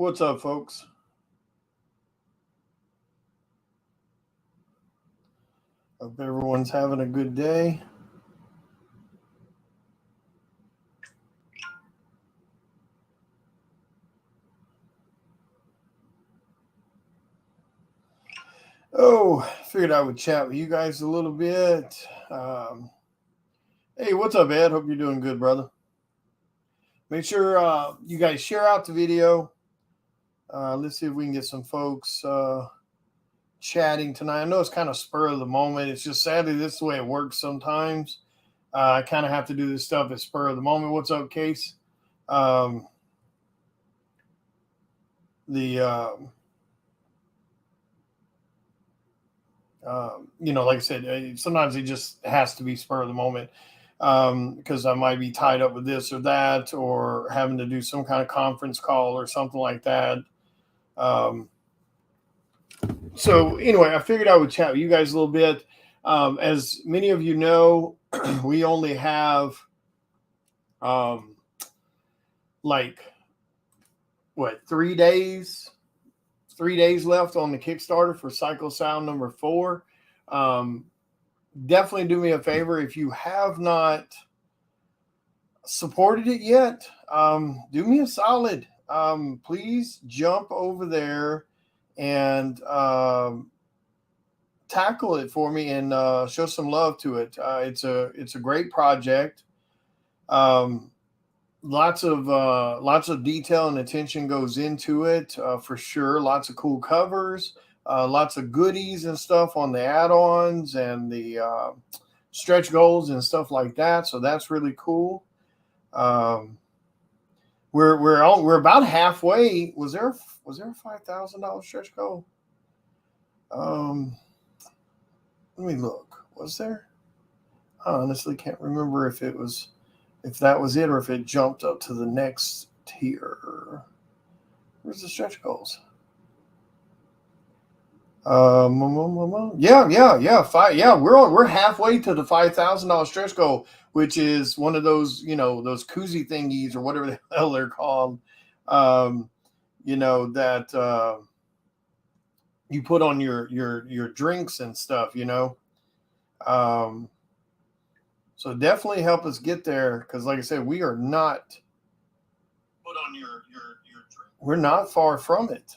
What's up, folks? Hope everyone's having a good day. Oh, figured I would chat with you guys a little bit. Hey, what's up, Ed? Hope you're doing good, brother. Make sure you guys share out the video. Let's see if we can get some folks chatting tonight. I know it's kind of spur of the moment. It's just sadly this is the way it works sometimes. I kind of have to do this stuff at spur of the moment. What's up, Case? Um, the like I said, sometimes it just has to be spur of the moment because I might be tied up with this or that, or having to do some kind of conference call or something like that. So anyway, I figured I would chat with you guys a little bit. As many of you know, we only have like 3 days left on the Kickstarter for Psycho Sound number 4. Definitely do me a favor if you have not supported it yet. Do me a solid. Please jump over there and tackle it for me and show some love to it. It's a great project. Lots of detail and attention goes into it for sure. Lots of cool covers, lots of goodies and stuff on the add-ons and the stretch goals and stuff like that. So that's really cool. We're about halfway. Was there a $5,000 stretch goal? Let me look. Was there? I honestly can't remember if that was it or if it jumped up to the next tier. Where's the stretch goals? Yeah. We're halfway to the $5,000 stretch goal, which is one of those, those koozie thingies or whatever the hell they're called. That you put on your drinks and stuff, So definitely help us get there, because like I said, we are not put on your drink. We're not far from it.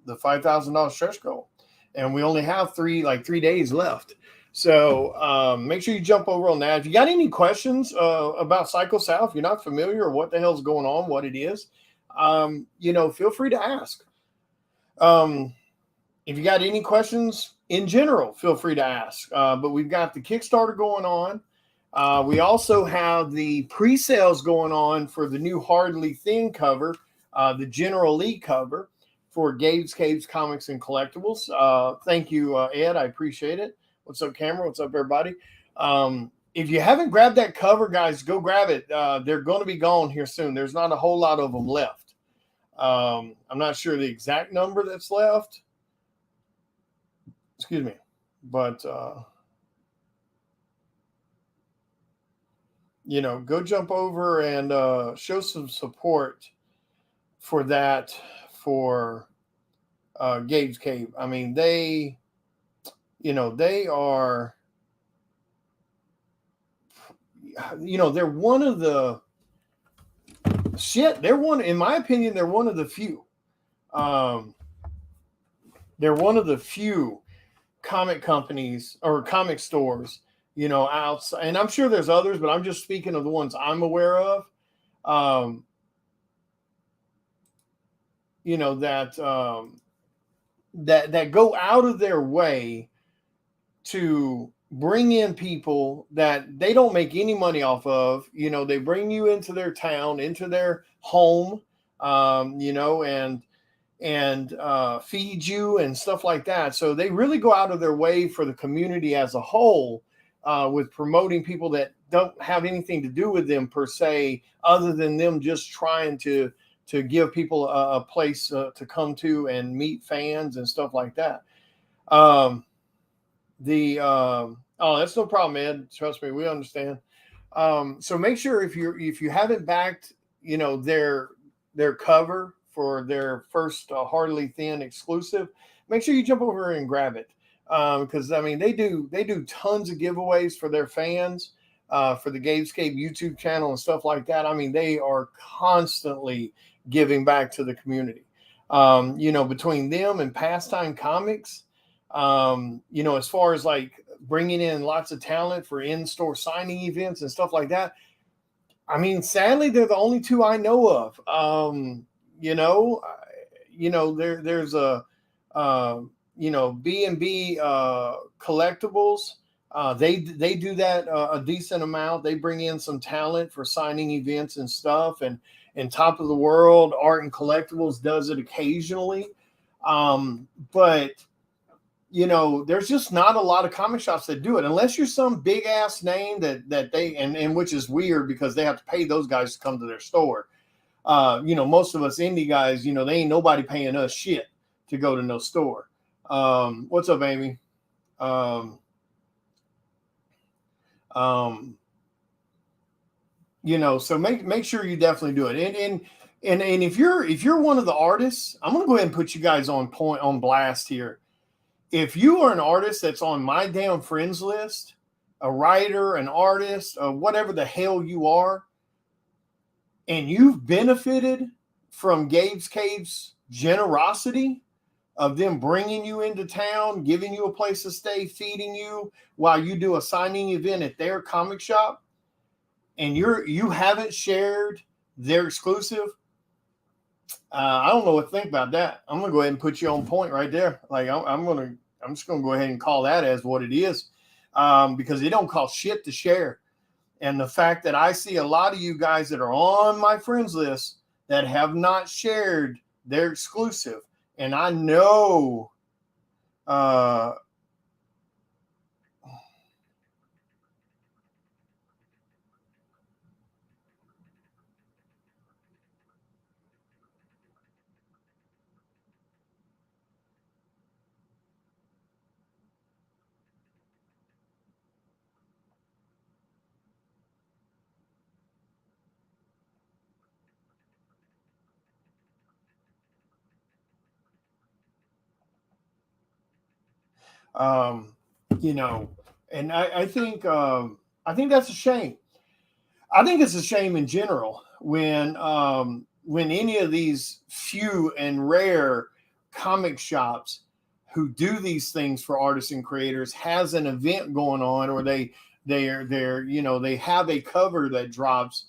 The $5,000 stretch goal, and we only have 3 days left. So make sure you jump over on that. If you got any questions about Psycho South, if you're not familiar or what the hell's going on, what it is, feel free to ask. If you got any questions in general, feel free to ask. But we've got the Kickstarter going on. We also have the pre-sales going on for the new Hardly Thin cover, the General Lee cover for Gabe's Caves Comics and Collectibles. Thank you, Ed. I appreciate it. What's up, Cameron? What's up, everybody? If you haven't grabbed that cover, guys, go grab it. They're going to be gone here soon. There's not a whole lot of them left. I'm not sure the exact number that's left. Excuse me. But, go jump over and show some support for that for Gabe's Cave. I mean, they are, they're one of the in my opinion, they're one of the few. They're one of the few comic companies or comic stores, outside, and I'm sure there's others, but I'm just speaking of the ones I'm aware of. That go out of their way to bring in people that they don't make any money off of. They bring you into their town, into their home, and feed you and stuff like that. So they really go out of their way for the community as a whole, with promoting people that don't have anything to do with them per se, other than them just trying to give people a place to come to and meet fans and stuff like that. That's no problem, Ed. Trust me, we understand. So make sure if you haven't backed, their cover for their first Hardly Thin exclusive, make sure you jump over and grab it, because I mean they do tons of giveaways for their fans, for the Gamescape YouTube channel and stuff like that. I mean they are constantly giving back to the community. Between them and Pastime Comics, as far as like bringing in lots of talent for in-store signing events and stuff like that. I mean, sadly, they're the only two I know of. There's a, B&B Collectibles. They do that a decent amount. They bring in some talent for signing events and stuff. And Top of the World Art and Collectibles does it occasionally. But there's just not a lot of comic shops that do it unless you're some big ass name that they and which is weird because they have to pay those guys to come to their store. Most of us indie guys, they ain't nobody paying us shit to go to no store. What's up, Amy? So make sure you definitely do it. And if you're one of the artists, I'm gonna go ahead and put you guys on blast here. If you are an artist that's on my damn friends list, a writer, an artist, whatever the hell you are, and you've benefited from Gamescape's generosity of them bringing you into town, giving you a place to stay, feeding you while you do a signing event at their comic shop, and you haven't shared their exclusive, I don't know what to think about that. I'm gonna go ahead and put you on point right there. Like I'm just gonna go ahead and call that as what it is, because it don't cost shit to share. And the fact that I see a lot of you guys that are on my friends list that have not shared their exclusive, and I know, and I think that's a shame. I think it's a shame in general when any of these few and rare comic shops who do these things for artists and creators has an event going on, or they have a cover that drops,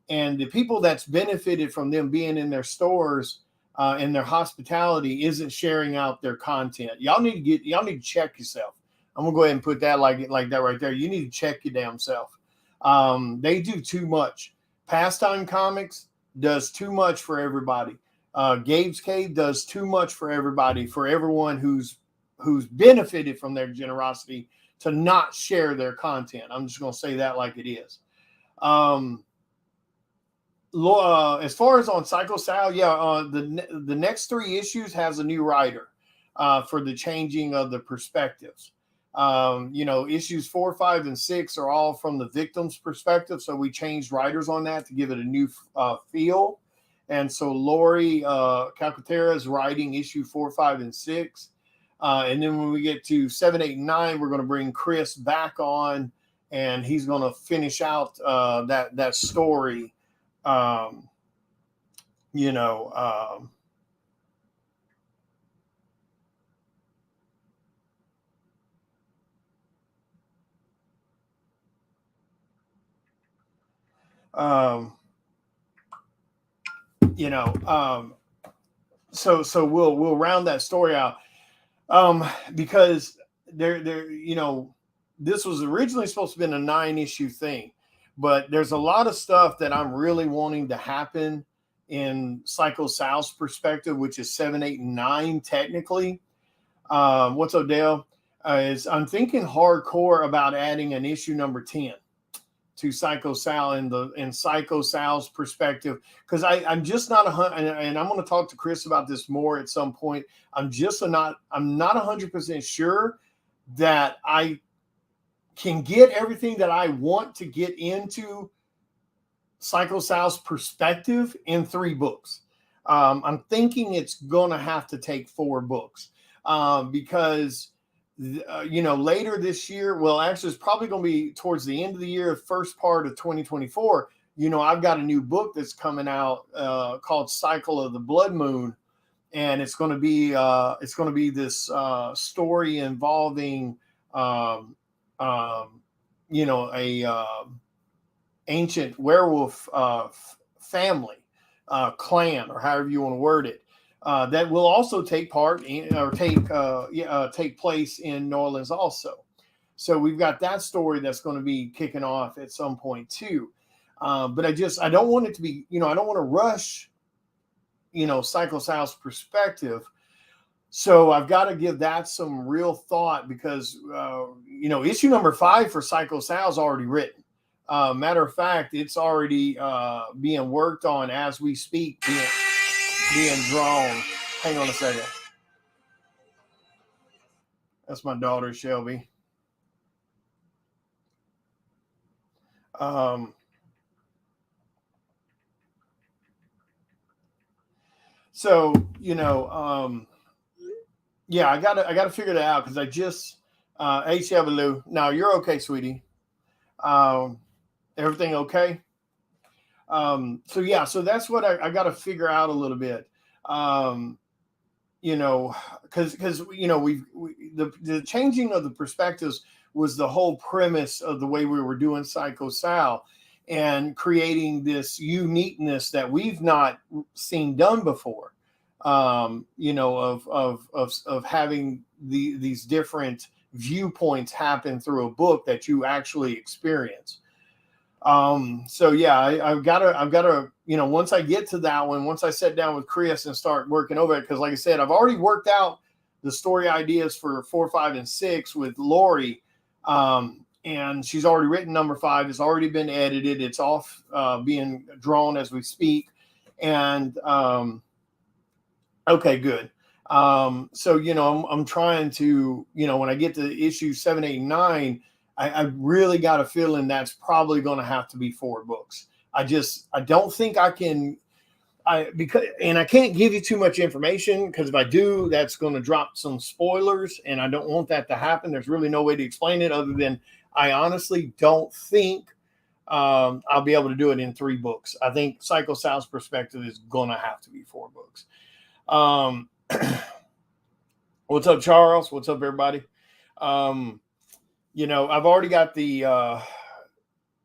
and the people that's benefited from them being in their stores and their hospitality isn't sharing out their content. Y'all need to check yourself. I'm gonna go ahead and put that like that right there. You need to check your damn self. They do too much. Pastime Comics does too much for everybody. Gamescape does too much for everybody, for everyone who's benefited from their generosity to not share their content. I'm just going to say that like it is. As far as on Psycho Sal, the next 3 issues has a new writer for the changing of the perspectives. Issues 4, 5, and 6 are all from the victim's perspective. So we changed writers on that to give it a new feel. And so Lori Calcaterra is writing issue 4, 5, and 6. And then when we get to 7, 8, and 9, we're going to bring Chris back on, and he's going to finish out that story. So we'll round that story out, because this was originally supposed to be a 9-issue thing, but there's a lot of stuff that I'm really wanting to happen in Psycho Sal's perspective, which is 7, 8, and 9 technically. What's up, Dale? I'm thinking hardcore about adding an issue number 10 to Psycho Sal in Psycho Sal's perspective, because I'm just not and I'm going to talk to Chris about this more at some point. I'm not 100% sure that I can get everything that I want to get into Psycho Sal's perspective in 3 books. I'm thinking it's going to have to take 4 books because, later this year, well, actually, it's probably going to be towards the end of the year, first part of 2024. I've got a new book that's coming out called Cycle of the Blood Moon. And it's going to be this story involving, a ancient werewolf family, clan, or however you want to word it, that will also take part in, or take place in New Orleans also. So we've got that story that's going to be kicking off at some point too. But I don't want it to be, I don't want to rush, Psycho Sal's perspective. So I've got to give that some real thought because, issue number 5 for Psycho Sal is already written. Matter of fact, it's already being worked on as we speak, being drawn. Hang on a second. That's my daughter, Shelby. So, yeah, I gotta figure that out because I just hey Chevaloo. No, you're okay, sweetie. Everything okay? So yeah, so that's what I gotta figure out a little bit. Because the changing of the perspectives was the whole premise of the way we were doing Psycho Sal and creating this uniqueness that we've not seen done before. Of having these different viewpoints happen through a book that you actually experience. So yeah, I've got to, once I get to that one, once I sit down with Chris and start working over it, because like I said, I've already worked out the story ideas for 4, 5, and 6 with Lori. And she's already written number 5. It's already been edited. It's off being drawn as we speak. And okay, good. So, I'm trying to, when I get to issue 7, 8, 9, I really got a feeling that's probably going to have to be 4 books. I don't think I can, and I can't give you too much information because if I do, that's going to drop some spoilers and I don't want that to happen. There's really no way to explain it other than I honestly don't think I'll be able to do it in 3 books. I think Psycho Sal's perspective is going to have to be 4 books. What's up, Charles? What's up, everybody? I've already got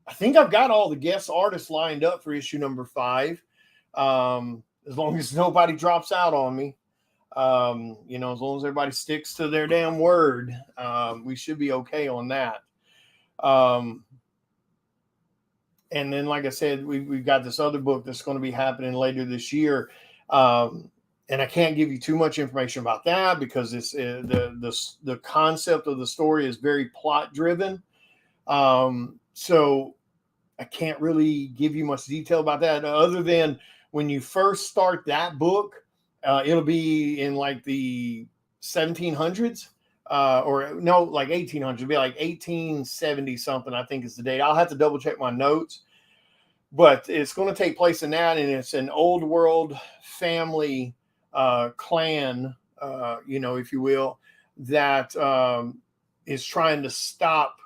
I think I've got all the guest artists lined up for issue number 5. As long as nobody drops out on me, as long as everybody sticks to their damn word, we should be okay on that. And then, like I said, we've got this other book that's going to be happening later this year. And I can't give you too much information about that because it's the concept of the story is very plot driven. So I can't really give you much detail about that other than when you first start that book, it'll be in like the 1700s or no, like 1800s. It'll be like 1870 something, I think is the date. I'll have to double check my notes, but it's going to take place in that. And it's an old world family clan, if you will, that is trying to stop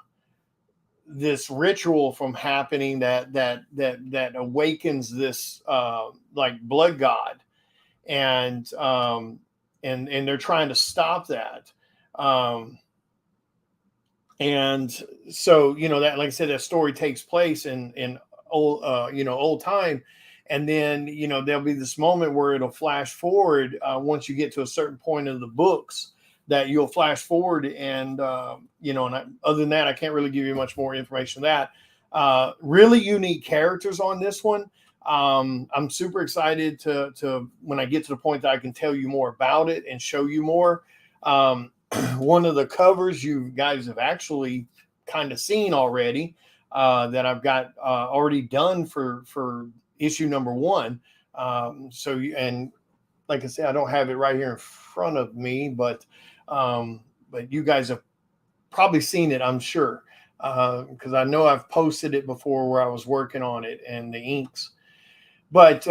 this ritual from happening that awakens this like blood god, and they're trying to stop that. And so that, like I said, that story takes place in old old time. And then, there'll be this moment where it'll flash forward once you get to a certain point of the books that you'll flash forward. And, other than that, I can't really give you much more information on that. Really unique characters on this one. I'm super excited to when I get to the point that I can tell you more about it and show you more. One of the covers you guys have actually kind of seen already that I've got already done for issue number 1. And like I said, I don't have it right here in front of me, but you guys have probably seen it, I'm sure, because I know I've posted it before where I was working on it and the inks. But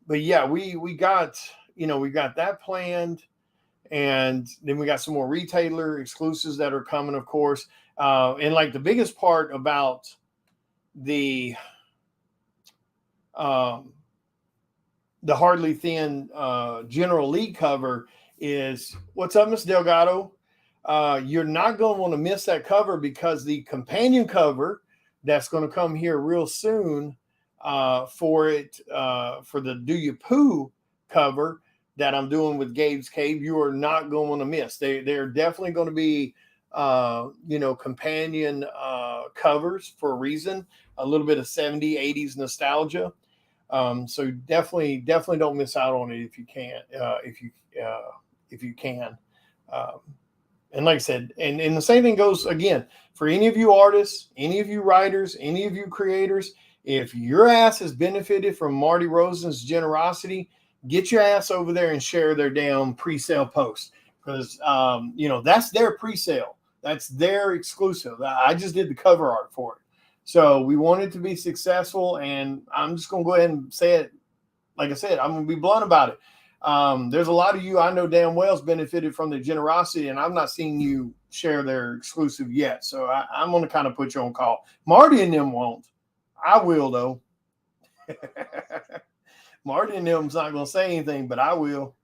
but yeah, we got, we got that planned, and then we got some more retailer exclusives that are coming, of course. And like the biggest part about the um, the Hardly Thin General Lee cover is, what's up, Miss Delgado? You're not going to want to miss that cover, because the companion cover that's going to come here real soon for the Do You Poo cover that I'm doing with Gabe's Cave, you are not going to want to miss. They're definitely going to be companion covers for a reason, a little bit of 70s, 80s nostalgia. So definitely don't miss out on it if you can. If you can. And like I said, and the same thing goes again for any of you artists, any of you writers, any of you creators. If your ass has benefited from Marty Rosen's generosity, get your ass over there and share their damn pre-sale post, because that's their pre-sale. That's their exclusive. I just did the cover art for it. So we want it to be successful, and I'm just going to go ahead and say it. Like I said, I'm going to be blunt about it. There's a lot of you I know damn well has benefited from their generosity, and I've not seen you share their exclusive yet. So I'm going to kind of put you on call. Marty and them won't. I will, though. Marty and them's not going to say anything, but I will.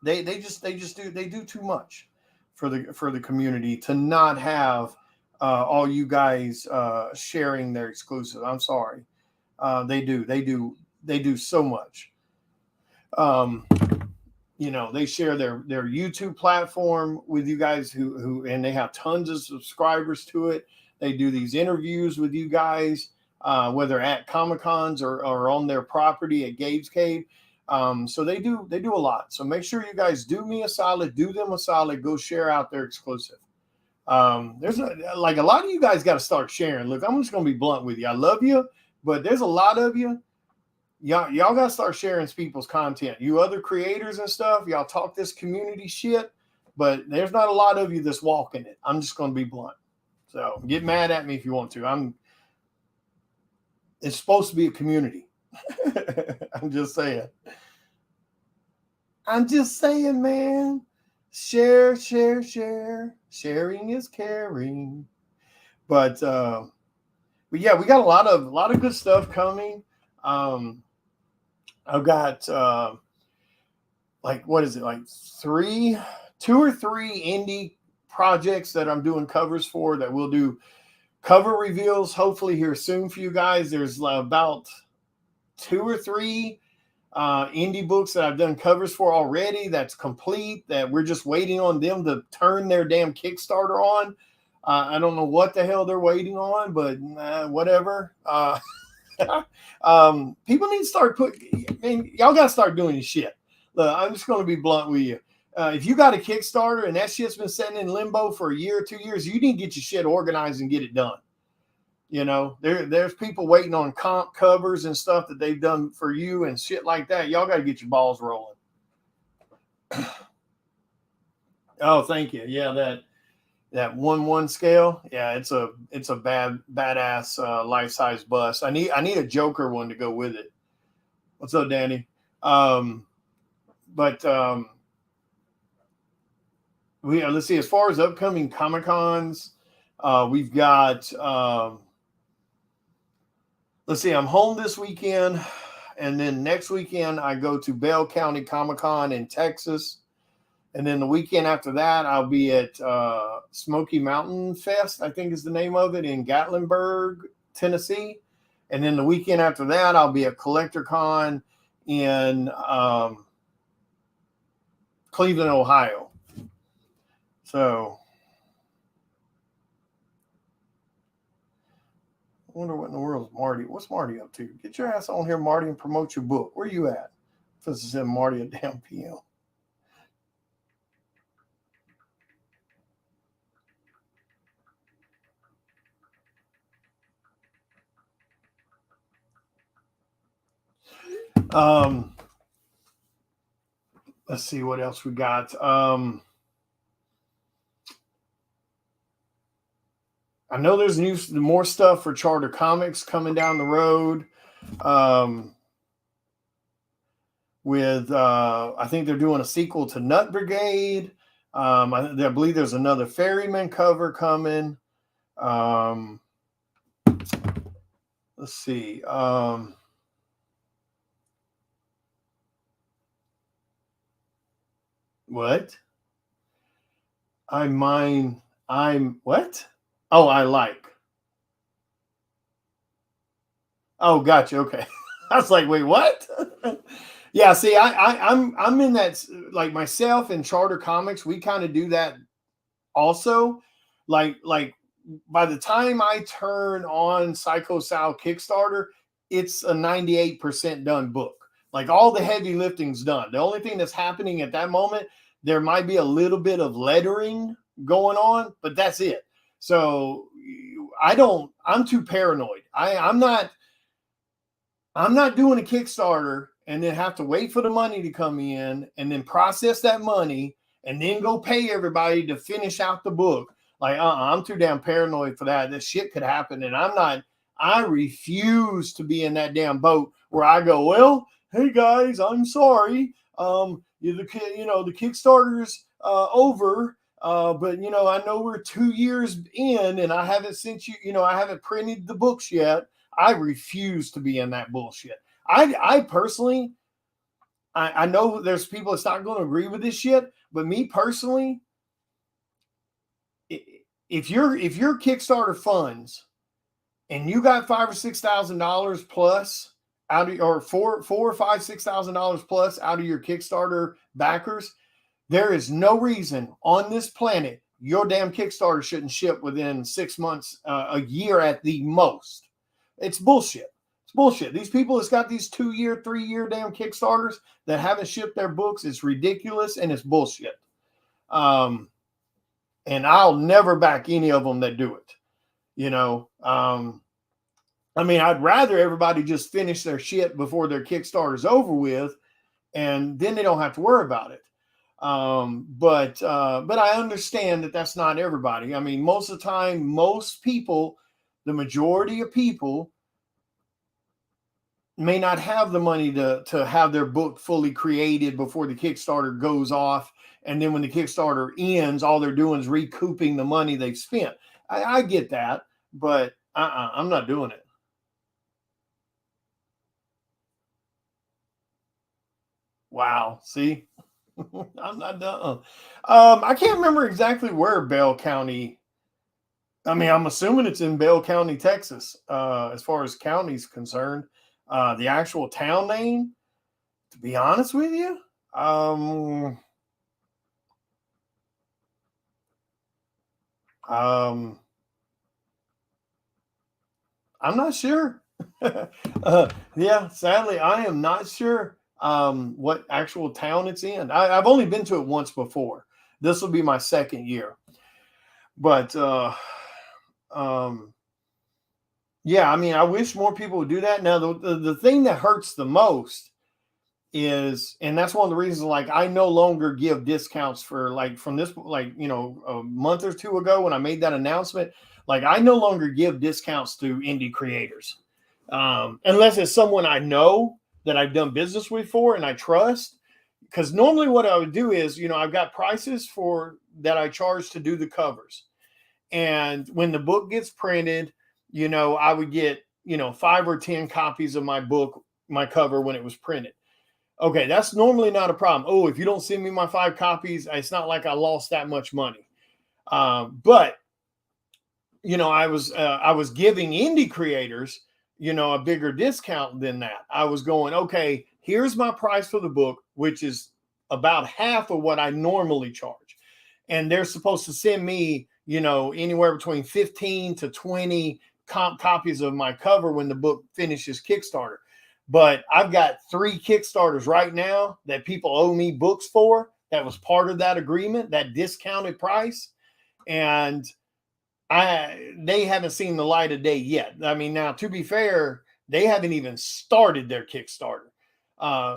They do too much for the community to not have all you guys sharing their exclusive. I'm sorry. They do so much. They share their YouTube platform with you guys who and they have tons of subscribers to it. They do these interviews with you guys, whether at Comic-Cons or on their property at Gabe's Cave. So they do a lot. So make sure you guys do me a solid, do them a solid, go share out their exclusive. There's a lot of you guys got to start sharing. Look, I'm just going to be blunt with you. I love you, but there's a lot of you. Y'all got to start sharing people's content. You other creators and stuff, y'all talk this community shit, but there's not a lot of you that's walking it. I'm just going to be blunt. So get mad at me if you want to. It's supposed to be a community. I'm just saying. Man. Share. Sharing is caring. But yeah, we got a lot of good stuff coming. I've got what is it, like 2 or 3 indie projects that I'm doing covers for, that we'll do cover reveals hopefully here soon for you guys. There's about 2 or 3 indie books that I've done covers for already that's complete, that we're just waiting on them to turn their damn Kickstarter on. I don't know what the hell they're waiting on, but whatever. People need to start y'all got to start doing your shit. Look, I'm just going to be blunt with you. If you got a Kickstarter and that shit's been sitting in limbo for a year or 2 years, you need to get your shit organized and get it done. There's people waiting on comp covers and stuff that they've done for you and shit like that. Y'all got to get your balls rolling. Oh, thank you. Yeah, that 1/1 scale. Yeah, it's a badass life-size bust. I need a Joker one to go with it. What's up, Danny? Let's see, as far as upcoming Comic-Cons, we've got let's see, I'm home this weekend, and then next weekend I go to Bell County Comic-Con in Texas. And then the weekend after that, I'll be at Smoky Mountain Fest, I think is the name of it, in Gatlinburg, Tennessee. And then the weekend after that, I'll be at Collector Con in Cleveland, Ohio. So I wonder what in the world is Marty. What's Marty up to? Get your ass on here, Marty, and promote your book. Where you at? This is Marty at damn PM. Let's see what else we got. I know there's more stuff for Charter Comics coming down the road. With I think they're doing a sequel to Nut Brigade. I believe there's another Ferryman cover coming. Let's see. What? I'm what? Oh, I like. Oh, gotcha. Okay. I was like, wait, what? Yeah, see, I'm in that, like myself and Charter Comics, we kind of do that also. Like by the time I turn on Psycho Sal Kickstarter, it's a 98% done book. Like all the heavy lifting's done. The only thing that's happening at that moment, there might be a little bit of lettering going on, but that's it. So I'm too paranoid. I'm not doing a Kickstarter and then have to wait for the money to come in and then process that money and then go pay everybody to finish out the book. Like, I'm too damn paranoid for that. This shit could happen. And I refuse to be in that damn boat where I go, well, hey guys, I'm sorry. The Kickstarter's over. But I know we're 2 years in and I haven't sent you, I haven't printed the books yet. I refuse to be in that bullshit. I personally, I know there's people that's not going to agree with this shit, but me personally, if your Kickstarter funds and you got $5,000 or $6,000 plus out of, or $4,000 or $5,000, $6,000 plus out of your Kickstarter backers, there is no reason on this planet your damn Kickstarter shouldn't ship within 6 months, a year at the most. It's bullshit. It's bullshit. These people that's got these 2-year, 3-year damn Kickstarters that haven't shipped their books, it's ridiculous and it's bullshit. And I'll never back any of them that do it. I mean, I'd rather everybody just finish their shit before their Kickstarter's over with, and then they don't have to worry about it. But I understand that that's not everybody. I mean, most of the time, most people, the majority of people may not have the money to have their book fully created before the Kickstarter goes off. And then when the Kickstarter ends, all they're doing is recouping the money they've spent. I get that, but I'm not doing it. Wow. See, I'm not done. I can't remember exactly where Bell County. I mean, I'm assuming it's in Bell County, Texas, as far as county's concerned. The actual town name, to be honest with you, I'm not sure. Yeah, sadly, I am not sure what actual town it's in. I've only been to it once before. This will be my second year. But yeah, I mean, I wish more people would do that. Now, the thing that hurts the most is, and that's one of the reasons, like, I no longer give discounts for, like, from this, like, a month or two ago when I made that announcement, like, I no longer give discounts to indie creators. Unless it's someone I know that I've done business with for and I trust. Because normally what I would do is, I've got prices for that I charge to do the covers. And when the book gets printed, I would get, 5 or 10 copies of my book, my cover when it was printed. Okay, that's normally not a problem. Oh, if you don't send me my 5 copies, it's not like I lost that much money. But I was giving indie creators, a bigger discount than that. I was going, okay, here's my price for the book, which is about half of what I normally charge. And they're supposed to send me, anywhere between 15 to 20 copies of my cover when the book finishes Kickstarter. But I've got 3 Kickstarters right now that people owe me books for. That was part of that agreement, that discounted price. And they haven't seen the light of day yet. I mean, now, to be fair, they haven't even started their Kickstarter.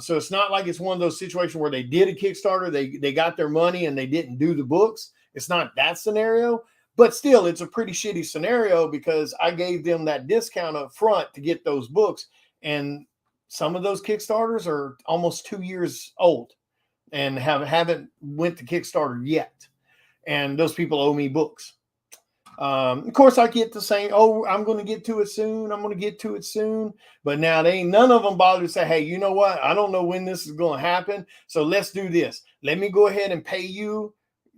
So it's not like it's one of those situations where they did a Kickstarter, they got their money and they didn't do the books. It's not that scenario, But still, it's a pretty shitty scenario because I gave them that discount up front to get those books. And some of those Kickstarters are almost 2 years old and haven't went to Kickstarter yet. And those people owe me books. Of course, I get to saying, oh, I'm going to get to it soon. I'm going to get to it soon. But now they ain't none of them bother to say, hey, you know what? I don't know when this is going to happen. So let's do this. Let me go ahead and pay you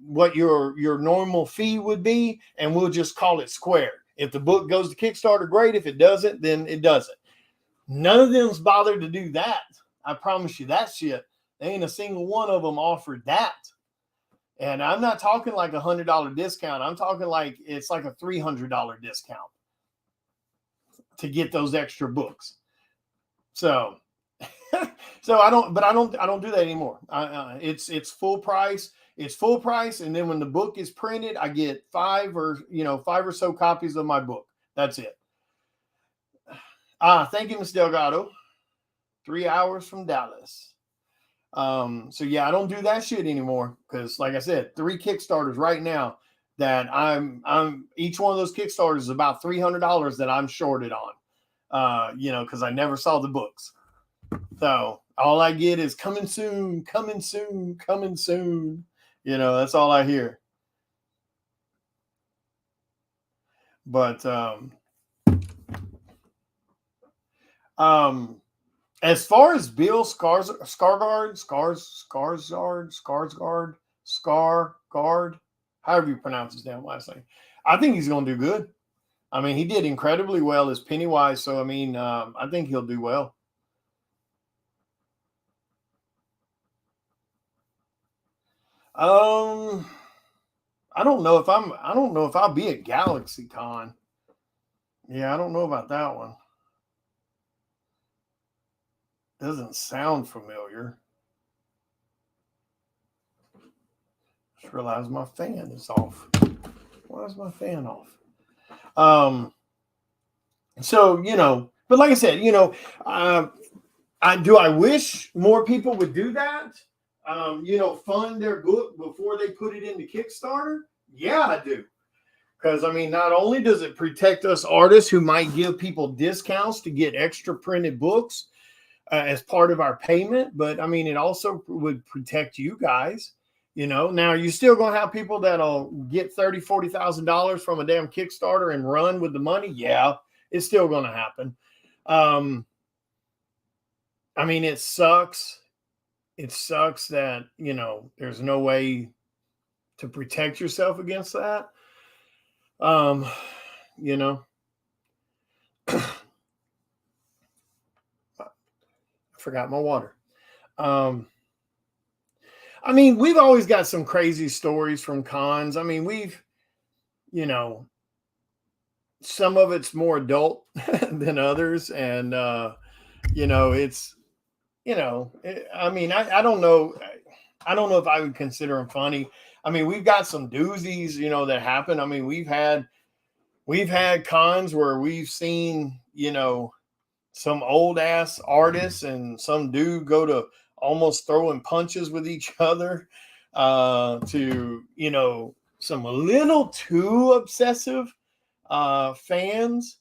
what your normal fee would be, and we'll just call it squared. If the book goes to Kickstarter, great. If it doesn't, then it doesn't. None of them's bothered to do that. I promise you that shit. There ain't a single one of them offered that. And I'm not talking like $100 discount. I'm talking like it's like a $300 discount to get those extra books. So, I don't do that anymore. It's full price. It's full price. And then when the book is printed, I get 5 or so copies of my book. That's it. Thank you, Ms. Delgado. 3 hours from Dallas. So yeah, I don't do that shit anymore because, like I said, 3 Kickstarters right now that I'm each one of those Kickstarters is about $300 that I'm shorted on, because I never saw the books. So all I get is coming soon, coming soon, coming soon. That's all I hear. But as far as Bill Skarsgård, however you pronounce his damn last name, I think he's going to do good. I mean, he did incredibly well as Pennywise, so I mean, I think he'll do well. I don't know if I'll be at GalaxyCon. Yeah, I don't know about that one. Doesn't sound familiar. Just realized my fan is off. Why is my fan off? So, but like I said, I wish more people would do that. Fund their book before they put it into Kickstarter. Yeah, I do. Because, I mean, not only does it protect us artists who might give people discounts to get extra printed books as part of our payment, but I mean, it also would protect you guys. Now you're still going to have people that'll get $30,000, $40,000 from a damn Kickstarter and run with the money. Yeah, it's still going to happen. I mean, it sucks. It sucks that, there's no way to protect yourself against that. I forgot my water. I mean, we've always got some crazy stories from cons. I mean, some of it's more adult than others. And, it's, I mean, I don't know. I don't know if I would consider them funny. I mean, we've got some doozies, that happen. I mean, we've had cons where we've seen, some old ass artists and some dude go to almost throwing punches with each other, to, some a little too obsessive, fans,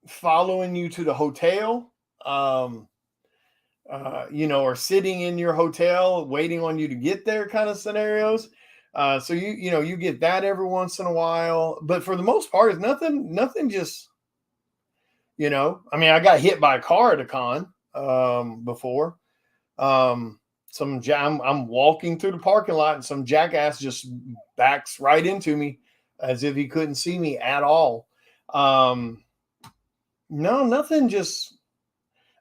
following you to the hotel, or sitting in your hotel waiting on you to get there kind of scenarios. So you get that every once in a while, but for the most part, it's nothing just, I mean, I got hit by a car at a con, before. I'm walking through the parking lot and some jackass just backs right into me as if he couldn't see me at all. No, nothing just,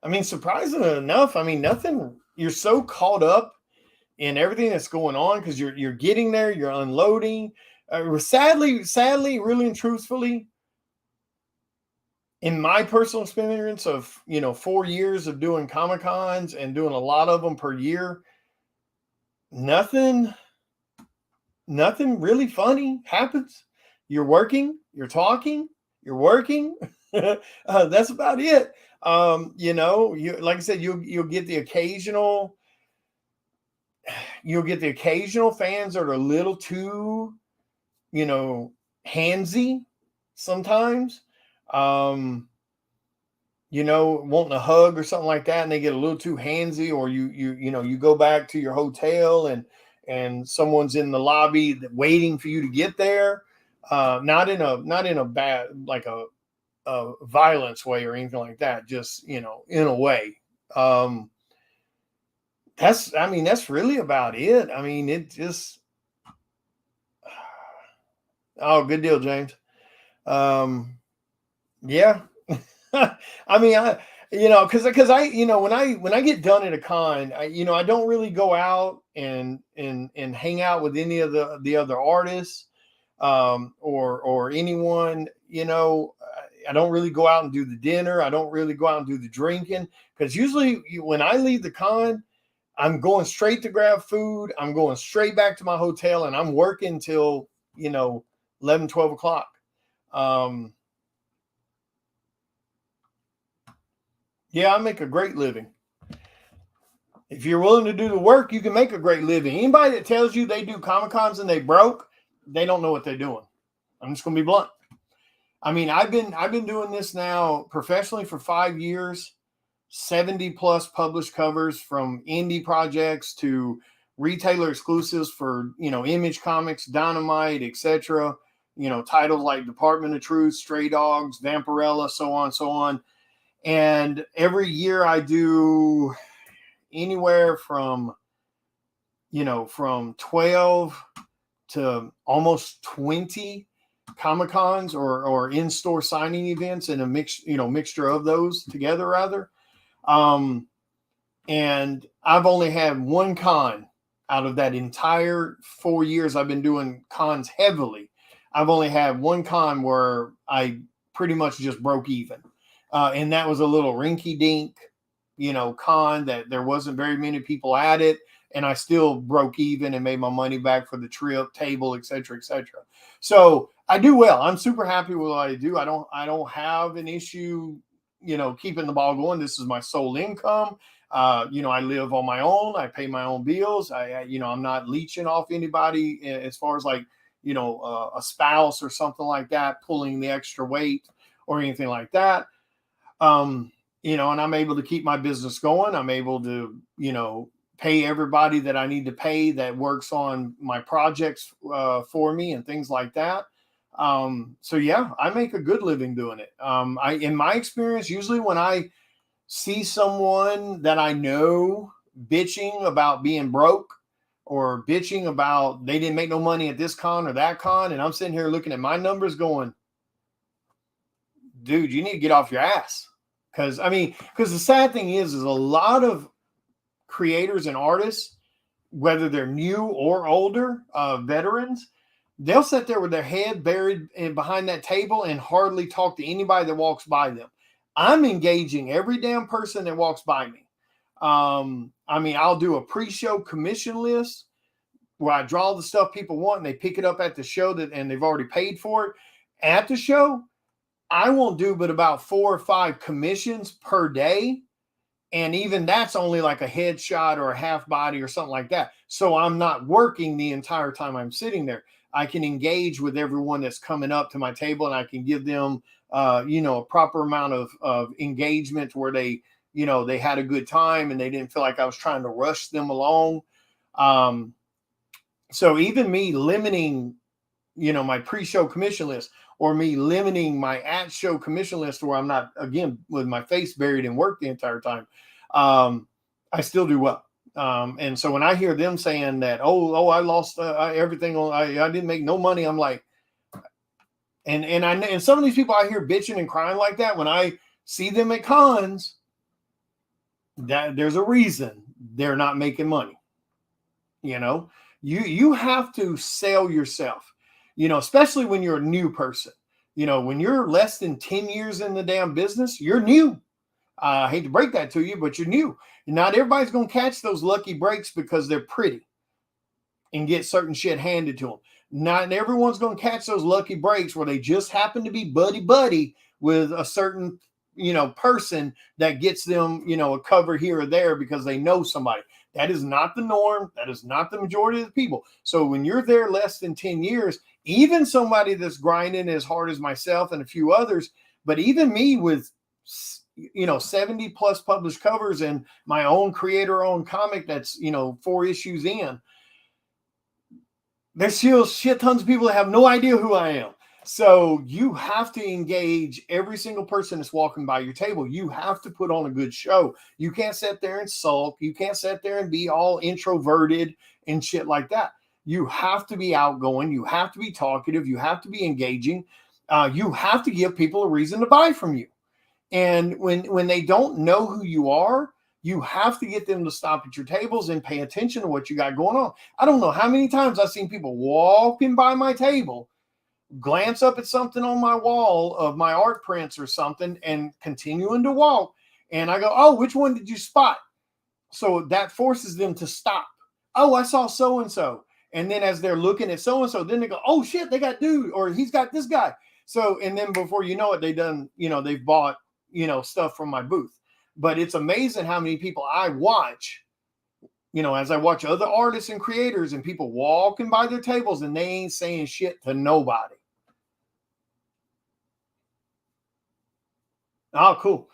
I mean, surprisingly enough, I mean, nothing, you're so caught up in everything that's going on because you're getting there, you're unloading. Sadly, really and truthfully, in my personal experience of 4 years of doing Comic-Cons and doing a lot of them per year, nothing really funny happens. You're working, you're talking, you're working. That's about it. You like I said, you'll get the occasional, You'll get the occasional fans that are a little too, handsy sometimes. Wanting a hug or something like that, and they get a little too handsy, or you go back to your hotel and someone's in the lobby waiting for you to get there. Not in a bad, like a violence way or anything like that, just in a way. That's really about it. It just, oh, good deal, James. Yeah. Because when I get done at a con, I don't really go out and hang out with any of the other artists, or anyone. I don't really go out and do the dinner. I don't really go out and do the drinking, because usually when I leave the con, I'm going straight to grab food. I'm going straight back to my hotel, and I'm working till 11, 12 o'clock. Yeah, I make a great living. If you're willing to do the work, you can make a great living. Anybody that tells you they do Comic-Cons and they broke, they don't know what they're doing. I'm just going to be blunt. I've been doing this now professionally for 5 years, 70 plus published covers, from indie projects to retailer exclusives for, Image Comics, Dynamite, etc. Titles like Department of Truth, Stray Dogs, Vampirella, so on. And every year I do anywhere from 12 to almost 20 Comic-Cons or in-store signing events, and a mixture of those together, rather. And I've only had one con out of that entire 4 years I've been doing cons heavily. I've only had one con where I pretty much just broke even. And that was a little rinky-dink, con that there wasn't very many people at it, and I still broke even and made my money back for the trip, table, etc., etc. So I do well. I'm super happy with what I do. I don't have an issue, keeping the ball going. This is my sole income. I live on my own. I pay my own bills. I'm not leeching off anybody as far as like, a spouse or something like that, pulling the extra weight or anything like that. And I'm able to keep my business going. I'm able to, pay everybody that I need to pay that works on my projects for me and things like that. So yeah, I make a good living doing it. In my experience, usually when I see someone that I know bitching about being broke, or bitching about they didn't make no money at this con or that con, and I'm sitting here looking at my numbers going, dude, you need to get off your ass. Because the sad thing is a lot of creators and artists, whether they're new or older, veterans, they'll sit there with their head buried behind that table and hardly talk to anybody that walks by them. I'm engaging every damn person that walks by me. I'll do a pre-show commission list where I draw the stuff people want and they pick it up at the show and they've already paid for it. At the show, I won't do but about 4 or 5 commissions per day. And even that's only like a headshot or a half body or something like that. So I'm not working the entire time I'm sitting there. I can engage with everyone that's coming up to my table, and I can give them, a proper amount of engagement where they, they had a good time and they didn't feel like I was trying to rush them along. So even me limiting, my pre-show commission list, or me limiting my at-show commission list where I'm not, again, with my face buried in work the entire time, I still do well. And so when I hear them saying that, I lost everything, I didn't make no money, I'm like, and some of these people I hear bitching and crying like that, when I see them at cons, that there's a reason they're not making money. You have to sell yourself. Especially when you're a new person. When you're less than 10 years in the damn business, you're new. I hate to break that to you, but you're new. Not everybody's going to catch those lucky breaks because they're pretty and get certain shit handed to them. Not everyone's going to catch those lucky breaks where they just happen to be buddy with a certain, person that gets them, a cover here or there because they know somebody. That is not the norm. That is not the majority of the people. So when you're there less than 10 years, even somebody that's grinding as hard as myself and a few others, but even me with 70 plus published covers and my own creator owned comic that's 4 issues in, there's still shit tons of people that have no idea who I am. So you have to engage every single person that's walking by your table. You have to put on a good show. You can't sit there and sulk. You can't sit there and be all introverted and shit like that. You have to be outgoing. You have to be talkative. You have to be engaging. You have to give people a reason to buy from you. And when they don't know who you are, you have to get them to stop at your tables and pay attention to what you got going on. I don't know how many times I've seen people walking by my table, glance up at something on my wall of my art prints or something, and continuing to walk. And I go, oh, which one did you spot? So that forces them to stop. Oh, I saw so-and-so. And then as they're looking at so-and-so, then they go, oh shit, they got dude, or he's got this guy. So, and then before you know it, they've bought, stuff from my booth. But it's amazing how many people I watch, as I watch other artists and creators and people walking by their tables and they ain't saying shit to nobody. Oh, cool.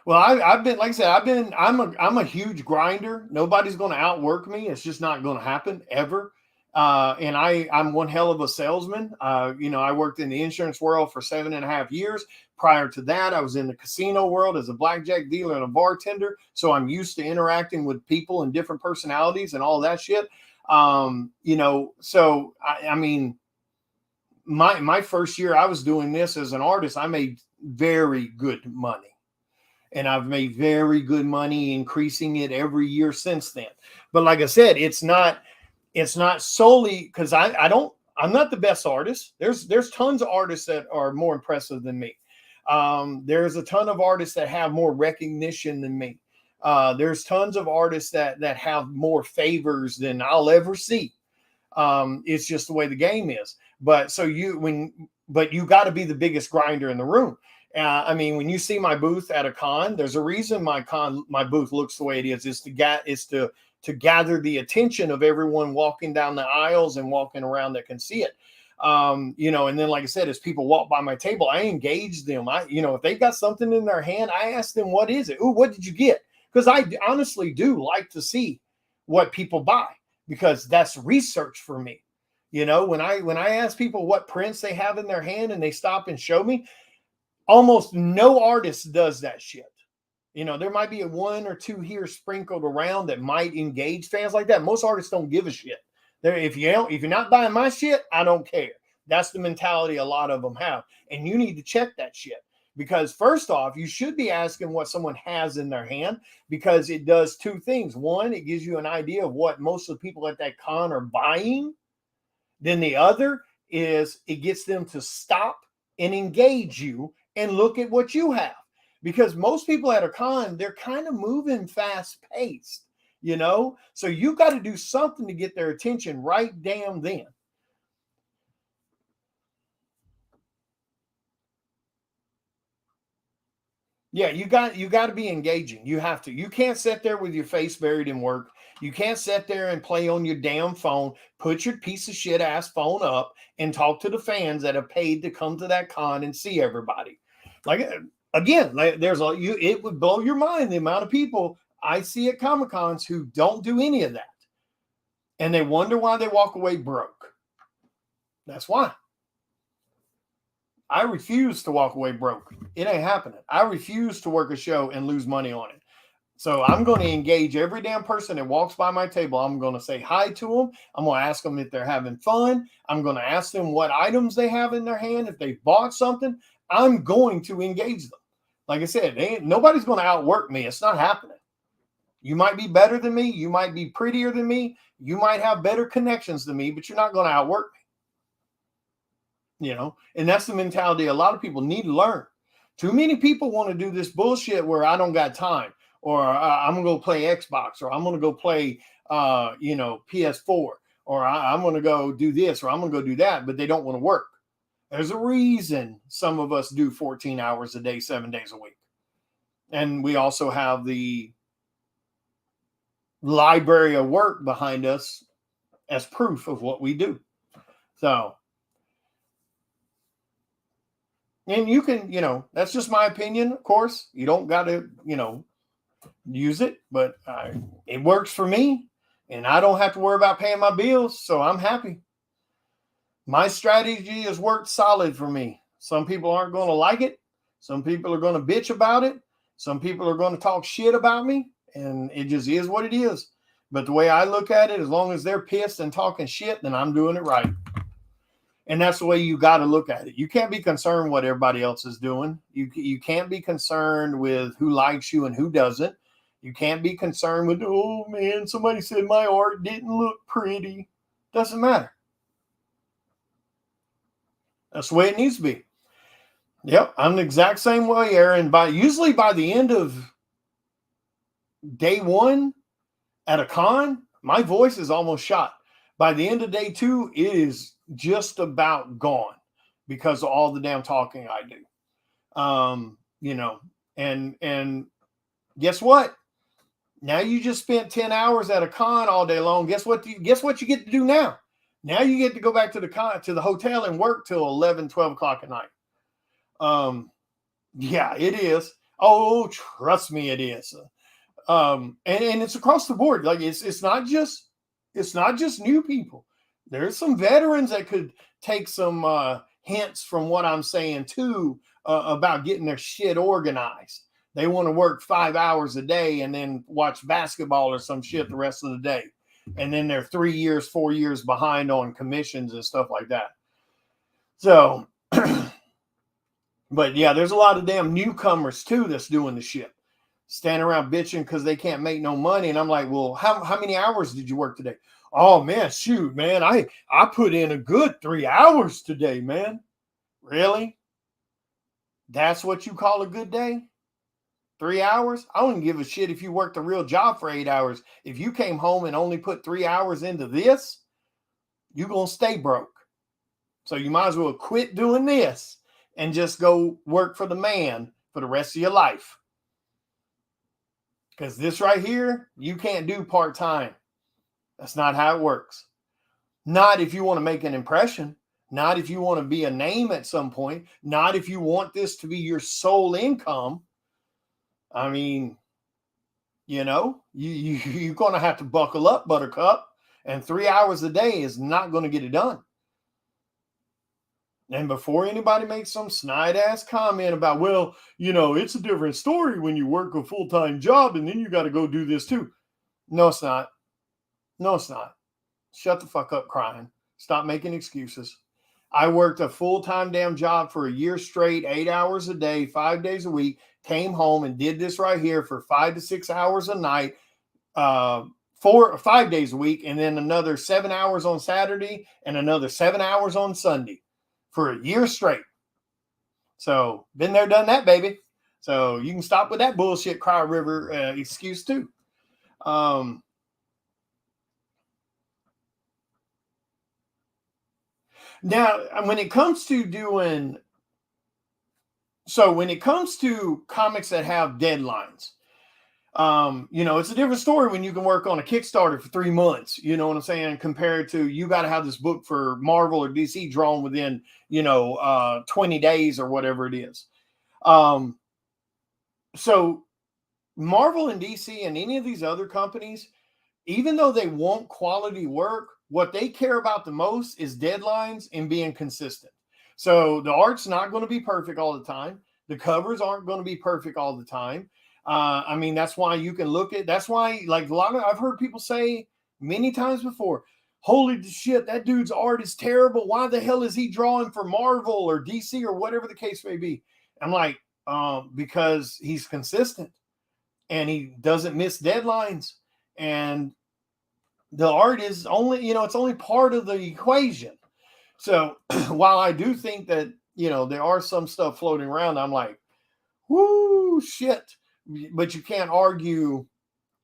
Well, I've been, like I said, I'm a huge grinder. Nobody's going to outwork me. It's just not going to happen ever. And I'm one hell of a salesman. I worked in the insurance world for 7.5 years. Prior to that, I was in the casino world as a blackjack dealer and a bartender. So I'm used to interacting with people and different personalities and all that shit. So I mean, my first year I was doing this as an artist, I made very good money. And I've made very good money increasing it every year since then. But like I said, it's not solely because I'm not the best artist. There's tons of artists that are more impressive than me. There's a ton of artists that have more recognition than me. There's tons of artists that have more favors than I'll ever see. It's just the way the game is. But you got to be the biggest grinder in the room. I mean, when you see my booth at a con, there's a reason my booth looks the way it is. Is to gather the attention of everyone walking down the aisles and walking around that can see it. And then, like I said, as people walk by my table, I engage them. If they got something in their hand, I ask them, what is it? Ooh, what did you get? Because I honestly do like to see what people buy, because that's research for me. When I ask people what prints they have in their hand and they stop and show me, almost no artist does that shit. There might be a 1 or 2 here sprinkled around that might engage fans like that. Most artists don't give a shit. If you're not buying my shit, I don't care. That's the mentality a lot of them have. And you need to check that shit, because first off, you should be asking what someone has in their hand, because it does 2 things. One, it gives you an idea of what most of the people at that con are buying. Then the other is it gets them to stop and engage you and look at what you have. Because most people at a con, they're kind of moving fast paced, so you got to do something to get their attention right damn then. Yeah, you got to be engaging. You have to. You can't sit there with your face buried in work. You can't sit there and play on your damn phone. Put your piece of shit ass phone up and talk to the fans that have paid to come to that con and see everybody. Again, it would blow your mind the amount of people I see at Comic-Cons who don't do any of that. And they wonder why they walk away broke. That's why. I refuse to walk away broke. It ain't happening. I refuse to work a show and lose money on it. So I'm going to engage every damn person that walks by my table. I'm going to say hi to them. I'm going to ask them if they're having fun. I'm going to ask them what items they have in their hand. If they bought something, I'm going to engage them. Like I said, nobody's going to outwork me. It's not happening. You might be better than me. You might be prettier than me. You might have better connections than me, but you're not going to outwork me. And that's the mentality a lot of people need to learn. Too many people want to do this bullshit where I don't got time, or I'm going to go play Xbox, or I'm going to go play, PS4, or I'm going to go do this, or I'm going to go do that, but they don't want to work. There's a reason some of us do 14 hours a day, 7 days a week. And we also have the library of work behind us as proof of what we do. So, and you can, that's just my opinion, of course. You don't got to, use it, but it works for me, and I don't have to worry about paying my bills, so I'm happy. My strategy has worked solid for me. Some people aren't going to like it. Some people are going to bitch about it. Some people are going to talk shit about me, and it just is what it is. But the way I look at it, as long as they're pissed and talking shit, then I'm doing it right. And that's the way you got to look at it. You can't be concerned what everybody else is doing. You can't be concerned with who likes you and who doesn't. You can't be concerned with, oh man, somebody said my art didn't look pretty. Doesn't matter. That's the way it needs to be. Yep, I'm the exact same way, Aaron. Usually by the end of day one at a con, my voice is almost shot. By the end of day two, it is just about gone because of all the damn talking I do. And guess what? Now you just spent 10 hours at a con all day long. Guess what you get to do now? Now you get to go back to the hotel and work till 11, 12 o'clock at night. Yeah, it is. Oh, trust me, it is. And it's across the board. Like it's not just new people. There's some veterans that could take some hints from what I'm saying too about getting their shit organized. They want to work 5 hours a day and then watch basketball or some shit the rest of the day. And then they're 3 years, 4 years behind on commissions and stuff like that. So, but yeah, there's a lot of damn newcomers too that's doing the shit. Standing around bitching because they can't make no money. And I'm like, well, how many hours did you work today? Oh man, shoot, man. I put in a good 3 hours today, man. Really? That's what you call a good day? 3 hours? I don't give a shit if you worked a real job for 8 hours. If you came home and only put 3 hours into this, you're going to stay broke. So you might as well quit doing this and just go work for the man for the rest of your life. Because this right here, you can't do part-time. That's not how it works. Not if you want to make an impression. Not if you want to be a name at some point. Not if you want this to be your sole income. I mean, you're going to have to buckle up, Buttercup. And 3 hours a day is not going to get it done. And before anybody makes some snide-ass comment about, well, it's a different story when you work a full-time job and then you got to go do this too. No, it's not. No, it's not. Shut the fuck up crying. Stop making excuses. I worked a full-time damn job for a year straight, 8 hours a day, 5 days a week, came home and did this right here for 5 to 6 hours a night, 4 or 5 days a week, and then another 7 hours on Saturday and another 7 hours on Sunday for a year straight. So been there, done that, baby. So you can stop with that bullshit Cry River excuse too. Now, when it comes to comics that have deadlines, it's a different story when you can work on a Kickstarter for 3 months, you know what I'm saying, compared to you got to have this book for Marvel or DC drawn within, 20 days or whatever it is. So Marvel and DC and any of these other companies, even though they want quality work, what they care about the most is deadlines and being consistent. So the art's not going to be perfect all the time. The covers aren't going to be perfect all the time. That's why you can that's why, like, I've heard people say many times before, holy shit, that dude's art is terrible. Why the hell is he drawing for Marvel or DC or whatever the case may be? I'm like, because he's consistent and he doesn't miss deadlines. And the art is only, it's only part of the equation. So while I do think that, there are some stuff floating around, I'm like, whoo, shit. But you can't argue,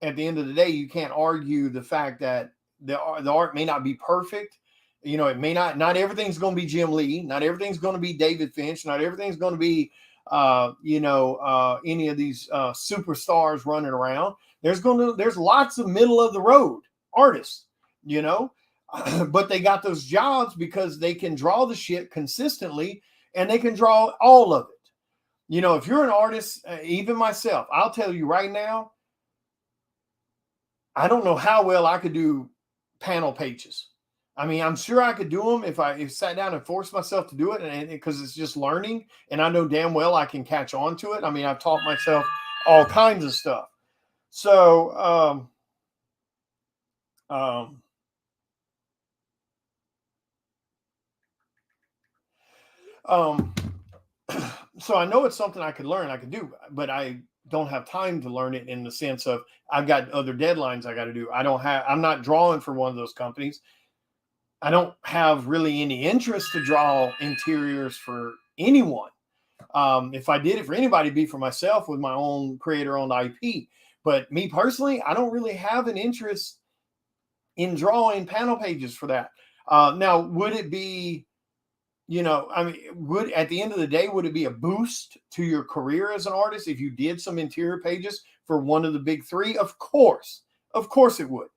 at the end of the day, you can't argue the fact that the art may not be perfect. It may not everything's going to be Jim Lee. Not everything's going to be David Finch. Not everything's going to be any of these superstars running around. There's lots of middle of the road artists, but they got those jobs because they can draw the shit consistently and they can draw all of it. If you're an artist, even myself, I'll tell you right now, I don't know how well I could do panel pages. I mean, I'm sure I could do them if I sat down and forced myself to do it, and because it's just learning, and I know damn well I can catch on to it. I mean, I've taught myself all kinds of stuff. So, so I know it's something I could learn, I could do, but I don't have time to learn it in the sense of I've got other deadlines I got to do. I'm not drawing for one of those companies. I don't have really any interest to draw interiors for anyone. If I did it for anybody, it'd be for myself with my own creator-owned IP. But me personally, I don't really have an interest in drawing panel pages for that. Now, would it be, at the end of the day, would it be a boost to your career as an artist if you did some interior pages for one of the big three? Of course it would.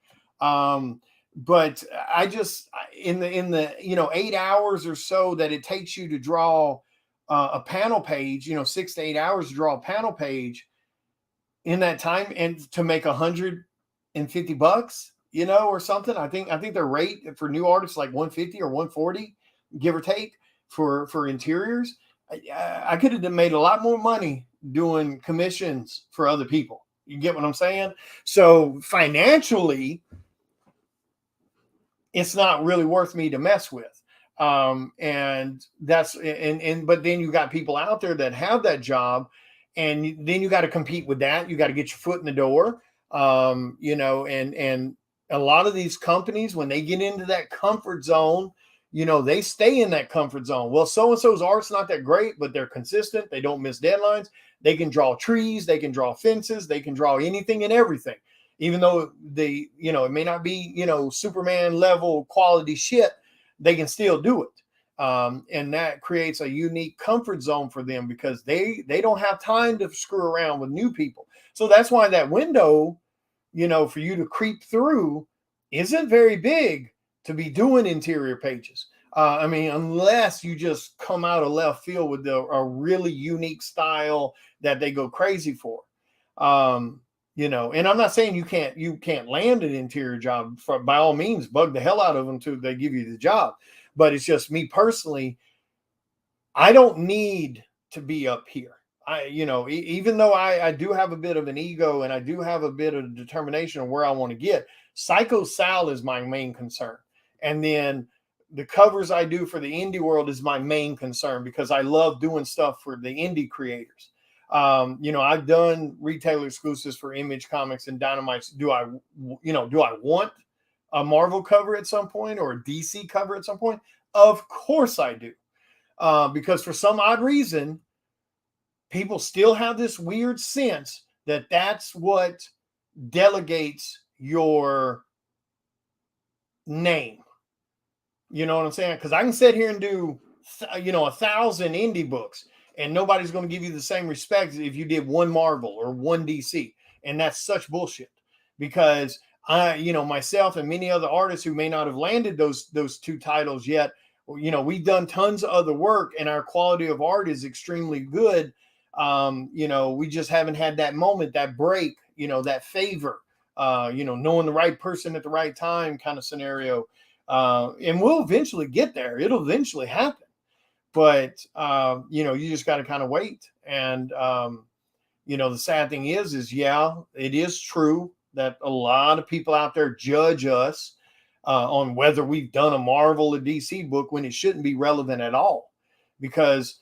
But I just in the 8 hours or so that it takes you to draw a panel page, 6 to 8 hours to draw a panel page in that time, and to make $150, or something. I think their rate for new artists like 150 or 140, give or take, for interiors. I could have made a lot more money doing commissions for other people. You get what I'm saying? So financially, it's not really worth me to mess with. And that's, but then you got people out there that have that job, and then you got to compete with that. You got to get your foot in the door. And a lot of these companies, when they get into that comfort zone, they stay in that comfort zone. Well, so-and-so's art's not that great, but they're consistent. They don't miss deadlines. They can draw trees. They can draw fences. They can draw anything and everything. Even though it may not be, Superman level quality shit, they can still do it. And that creates a unique comfort zone for them because they don't have time to screw around with new people. So that's why that window, for you to creep through isn't very big to be doing interior pages. Unless you just come out of left field with a really unique style that they go crazy for. And I'm not saying you can't land an interior job. By all means, bug the hell out of them till they give you the job. But it's just me personally, I don't need to be up here. Even though I do have a bit of an ego and I do have a bit of determination on where I want to get, Psycho Sal is my main concern. And then the covers I do for the indie world is my main concern because I love doing stuff for the indie creators. I've done retailer exclusives for Image Comics and Dynamite. Do I want a Marvel cover at some point or a DC cover at some point? Of course I do. Because for some odd reason, people still have this weird sense that that's what delegates your name. You know what I'm saying? Because I can sit here and do, 1,000 indie books, and nobody's going to give you the same respect if you did one Marvel or one DC. And that's such bullshit because myself and many other artists who may not have landed those two titles yet, we've done tons of other work and our quality of art is extremely good. We just haven't had that moment, that break, that favor, knowing the right person at the right time kind of scenario. And we'll eventually get there. It'll eventually happen. But, you just got to kind of wait. And, the sad thing is, yeah, it is true that a lot of people out there judge us on whether we've done a Marvel or DC book when it shouldn't be relevant at all. Because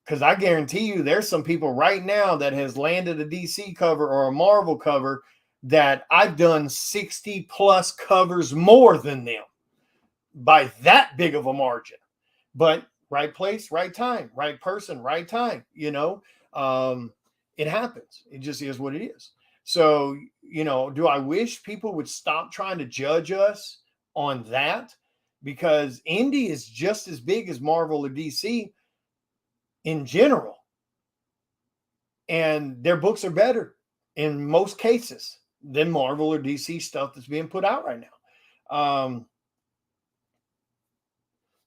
I guarantee you there's some people right now that has landed a DC cover or a Marvel cover that I've done 60 plus covers more than them by that big of a margin. But right place, right time, right person, right time, it happens. It just is what it is. So, do I wish people would stop trying to judge us on that? Because indie is just as big as Marvel or DC in general. and their books are better in most cases than Marvel or DC stuff that's being put out right now.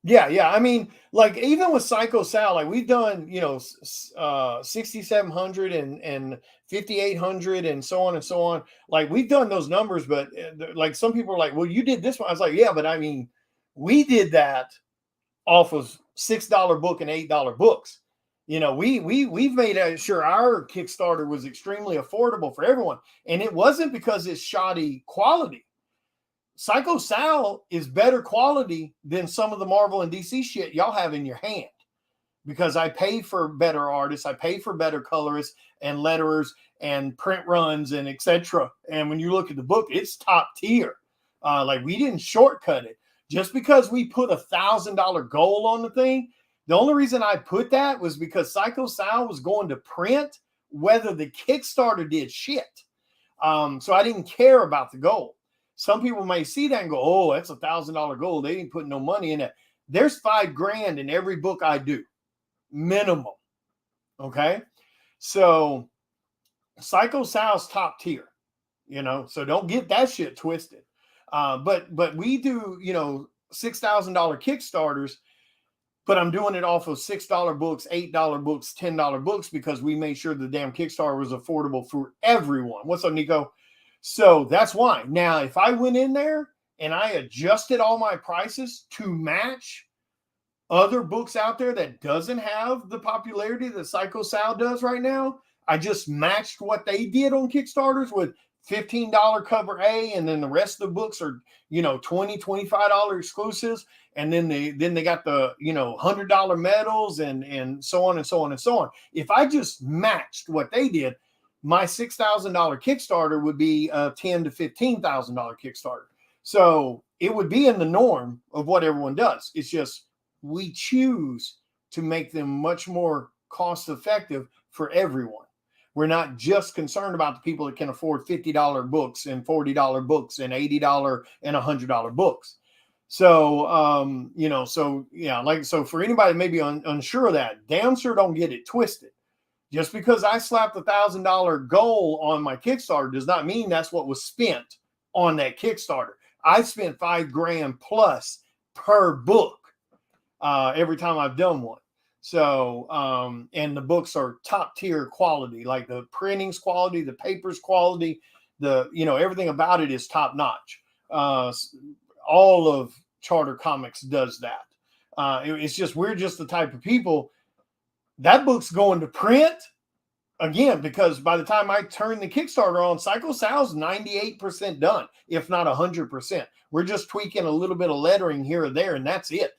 Yeah. I mean, like even with Psycho Sal, like we've done, 6,700 and 5,800 and so on and so on. Like we've done those numbers, but like some people are like, well, you did this one. I was like, yeah, but I mean, we did that off of $6 book and $8 books. We've made sure our Kickstarter was extremely affordable for everyone, and it wasn't because it's shoddy quality. Psycho Sal is better quality than some of the Marvel and DC shit y'all have in your hand, because I pay for better artists, I pay for better colorists and letterers and print runs and etc. And when you look at the book, it's top tier. Like we didn't shortcut it. Just because we put $1,000 goal on the thing, the only reason I put that was because Psycho Sal was going to print whether the Kickstarter did shit. So I didn't care about the goal. Some people may see that and go, oh, that's $1,000 goal. They didn't put no money in it. There's $5,000 in every book I do, minimum. Okay. So Psycho Sal's top tier, so don't get that shit twisted. But we do, $6,000 Kickstarters, but I'm doing it off of $6 books, $8 books, $10 books, because we made sure the damn Kickstarter was affordable for everyone. What's up, Nico? So that's why. Now, if I went in there and I adjusted all my prices to match other books out there that doesn't have the popularity that Psycho Sal does right now, I just matched what they did on Kickstarters with $15 cover A, and then the rest of the books are, $20, $25 exclusives. And then they got the, $100 medals and so on and so on and so on. If I just matched what they did, my $6,000 Kickstarter would be a $10,000 to $15,000 Kickstarter. So it would be in the norm of what everyone does. It's just we choose to make them much more cost effective for everyone. We're not just concerned about the people that can afford $50 books and $40 books and $80 and $100 books. So, so for anybody maybe unsure of that, damn sure don't get it twisted. Just because I slapped $1,000 goal on my Kickstarter does not mean that's what was spent on that Kickstarter. I spent $5,000 plus per book every time I've done one. So, and the books are top tier quality, like the printing's quality, the paper's quality, everything about it is top notch. All of Charter Comics does that. It's just, we're just the type of people that book's going to print again, because by the time I turn the Kickstarter on, Psycho Sal's 98% done, if not 100%. We're just tweaking a little bit of lettering here or there, and that's it.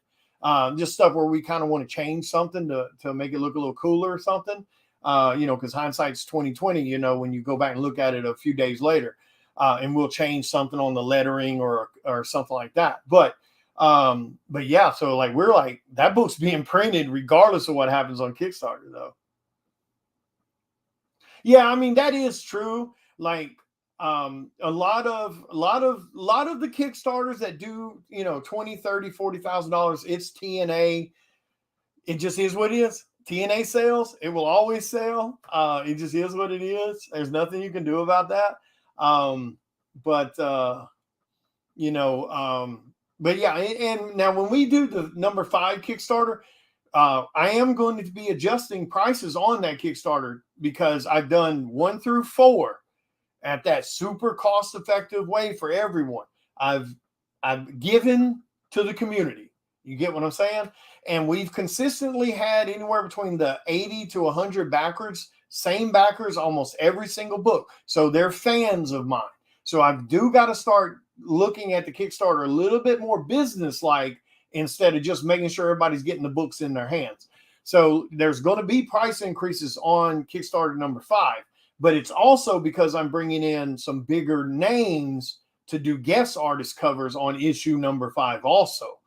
Just stuff where we kind of want to change something to make it look a little cooler or something. Because hindsight's 2020, when you go back and look at it a few days later, and we'll change something on the lettering or something like that. But yeah, so like we're like, that book's being printed regardless of what happens on Kickstarter, though. Yeah, I mean that is true. Like a lot of the Kickstarters that do, $20,000, $30,000, $40,000, it's TNA. It just is what it is. TNA sales, it will always sell. It just is what it is. There's nothing you can do about that. But yeah, and now when we do the number 5 Kickstarter, I am going to be adjusting prices on that Kickstarter, because I've done 1 through 4 at that super cost-effective way for everyone. I've given to the community. You get what I'm saying? And we've consistently had anywhere between the 80 to 100 backers, same backers almost every single book. So they're fans of mine. So I do got to start looking at the Kickstarter a little bit more business-like, instead of just making sure everybody's getting the books in their hands. So there's going to be price increases on Kickstarter number 5, but it's also because I'm bringing in some bigger names to do guest artist covers on issue number 5 also.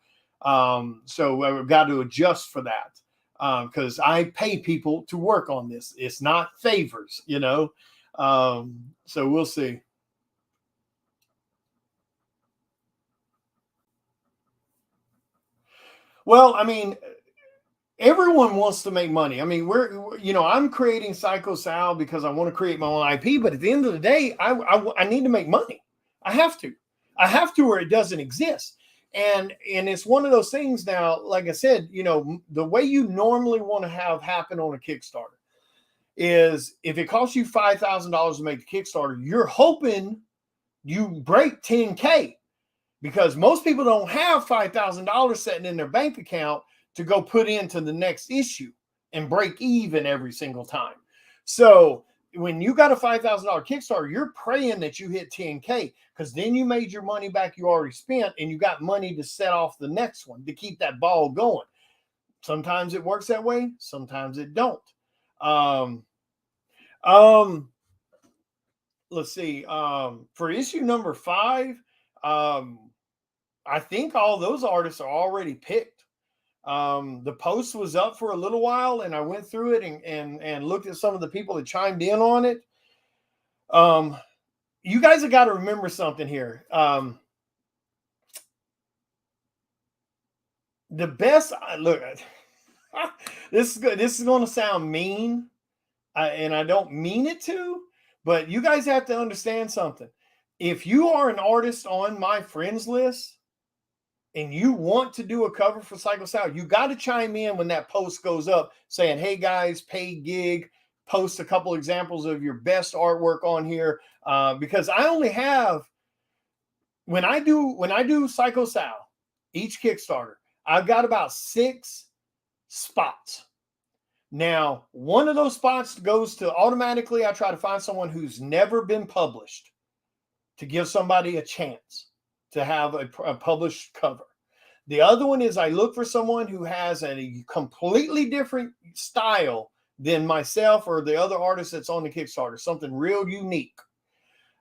So I've got to adjust for that, because I pay people to work on this. It's not favors, so we'll see. Well, I mean, everyone wants to make money. I mean, I'm creating Psycho Sal because I want to create my own IP, but at the end of the day, I need to make money. I have to, or it doesn't exist. And it's one of those things now, like I said, the way you normally want to have happen on a Kickstarter is if it costs you $5,000 to make the Kickstarter, you're hoping you break 10K, because most people don't have $5,000 sitting in their bank account to go put into the next issue and break even every single time. So when you got a $5,000 Kickstarter, you're praying that you hit 10K, because then you made your money back you already spent, and you got money to set off the next one to keep that ball going. Sometimes it works that way, sometimes it don't. Let's see. For issue number 5, I think all those artists are already picked. The post was up for a little while, and I went through it and looked at some of the people that chimed in on it. You guys have got to remember something here. The best look, this is going to sound mean, and I don't mean it to, but you guys have to understand something. If you are an artist on my friends list and you want to do a cover for Psycho Sal, you got to chime in when that post goes up saying, hey guys, paid gig, post a couple examples of your best artwork on here. Because I only have, when I do Psycho Sal, each Kickstarter, I've got about 6 spots. Now, one of those spots goes to automatically, I try to find someone who's never been published to give somebody a chance to have a published cover. The other one is I look for someone who has a completely different style than myself or the other artist that's on the Kickstarter, something real unique.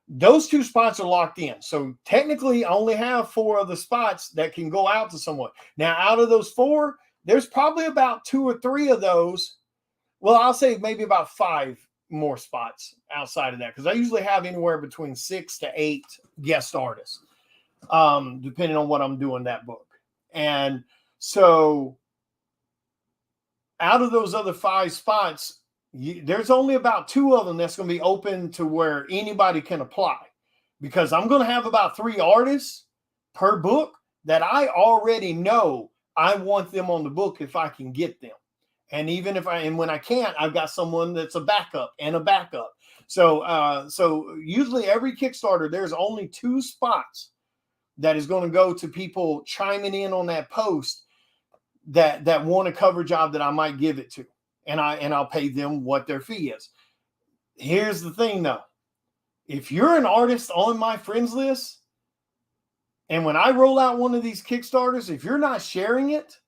Those 2 spots are locked in. So technically, I only have 4 other spots that can go out to someone. Now, out of those 4, there's probably about 2 or 3 of those. Well, I'll say maybe about 5 more spots outside of that, because I usually have anywhere between 6 to 8 guest artists, depending on what I'm doing that book. And so out of those other 5 spots, there's only about 2 of them that's going to be open to where anybody can apply, because I'm going to have about 3 artists per book that I already know I want them on the book if I can get them. And even when I can't, I've got someone that's a backup and a backup. So usually every Kickstarter, there's only 2 spots that is going to go to people chiming in on that post that want a cover job that I might give it to. And I'll pay them what their fee is. Here's the thing though. If you're an artist on my friends list, and when I roll out one of these Kickstarters, if you're not sharing it,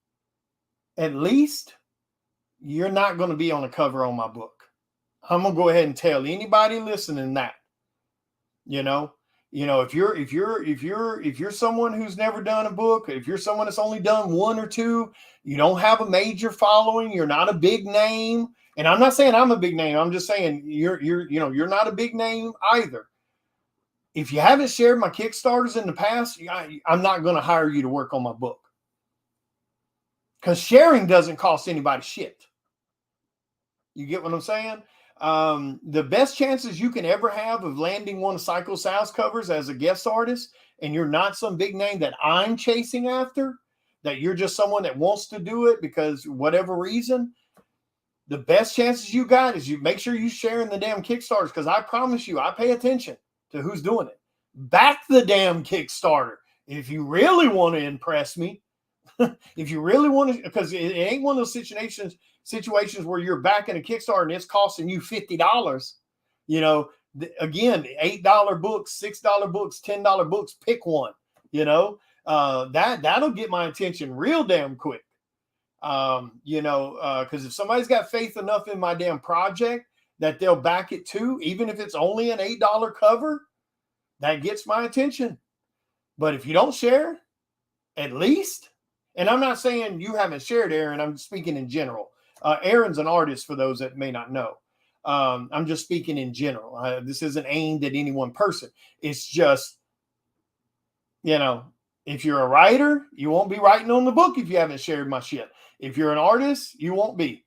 at least you're not going to be on the cover on my book. I'm going to go ahead and tell anybody listening that, if you're someone who's never done a book, if you're someone that's only done 1 or 2, you don't have a major following, you're not a big name. And I'm not saying I'm a big name. I'm just saying you're not a big name either. If you haven't shared my Kickstarters in the past, I'm not going to hire you to work on my book, because sharing doesn't cost anybody shit. You get what I'm saying? The best chances you can ever have of landing one of Psycho Sal's covers as a guest artist, and you're not some big name that I'm chasing after, that you're just someone that wants to do it because whatever reason, the best chances you got is you make sure you sharing the damn Kickstarters, because I promise you, I pay attention to who's doing it. Back the damn Kickstarter. If you really want to impress me, if you really want to, because it ain't one of those situations where you're backing a Kickstarter and it's costing you $50. Again, $8 books, $6 books, $10 books, pick one. That'll get my attention real damn quick. Because if somebody's got faith enough in my damn project that they'll back it too, even if it's only an $8 cover, that gets my attention. But if you don't share, at least, and I'm not saying you haven't shared, Aaron, I'm speaking in general. Aaron's an artist, for those that may not know. I'm just speaking in general. This isn't aimed at any one person. It's just, if you're a writer, you won't be writing on the book if you haven't shared my shit. If you're an artist, you won't be.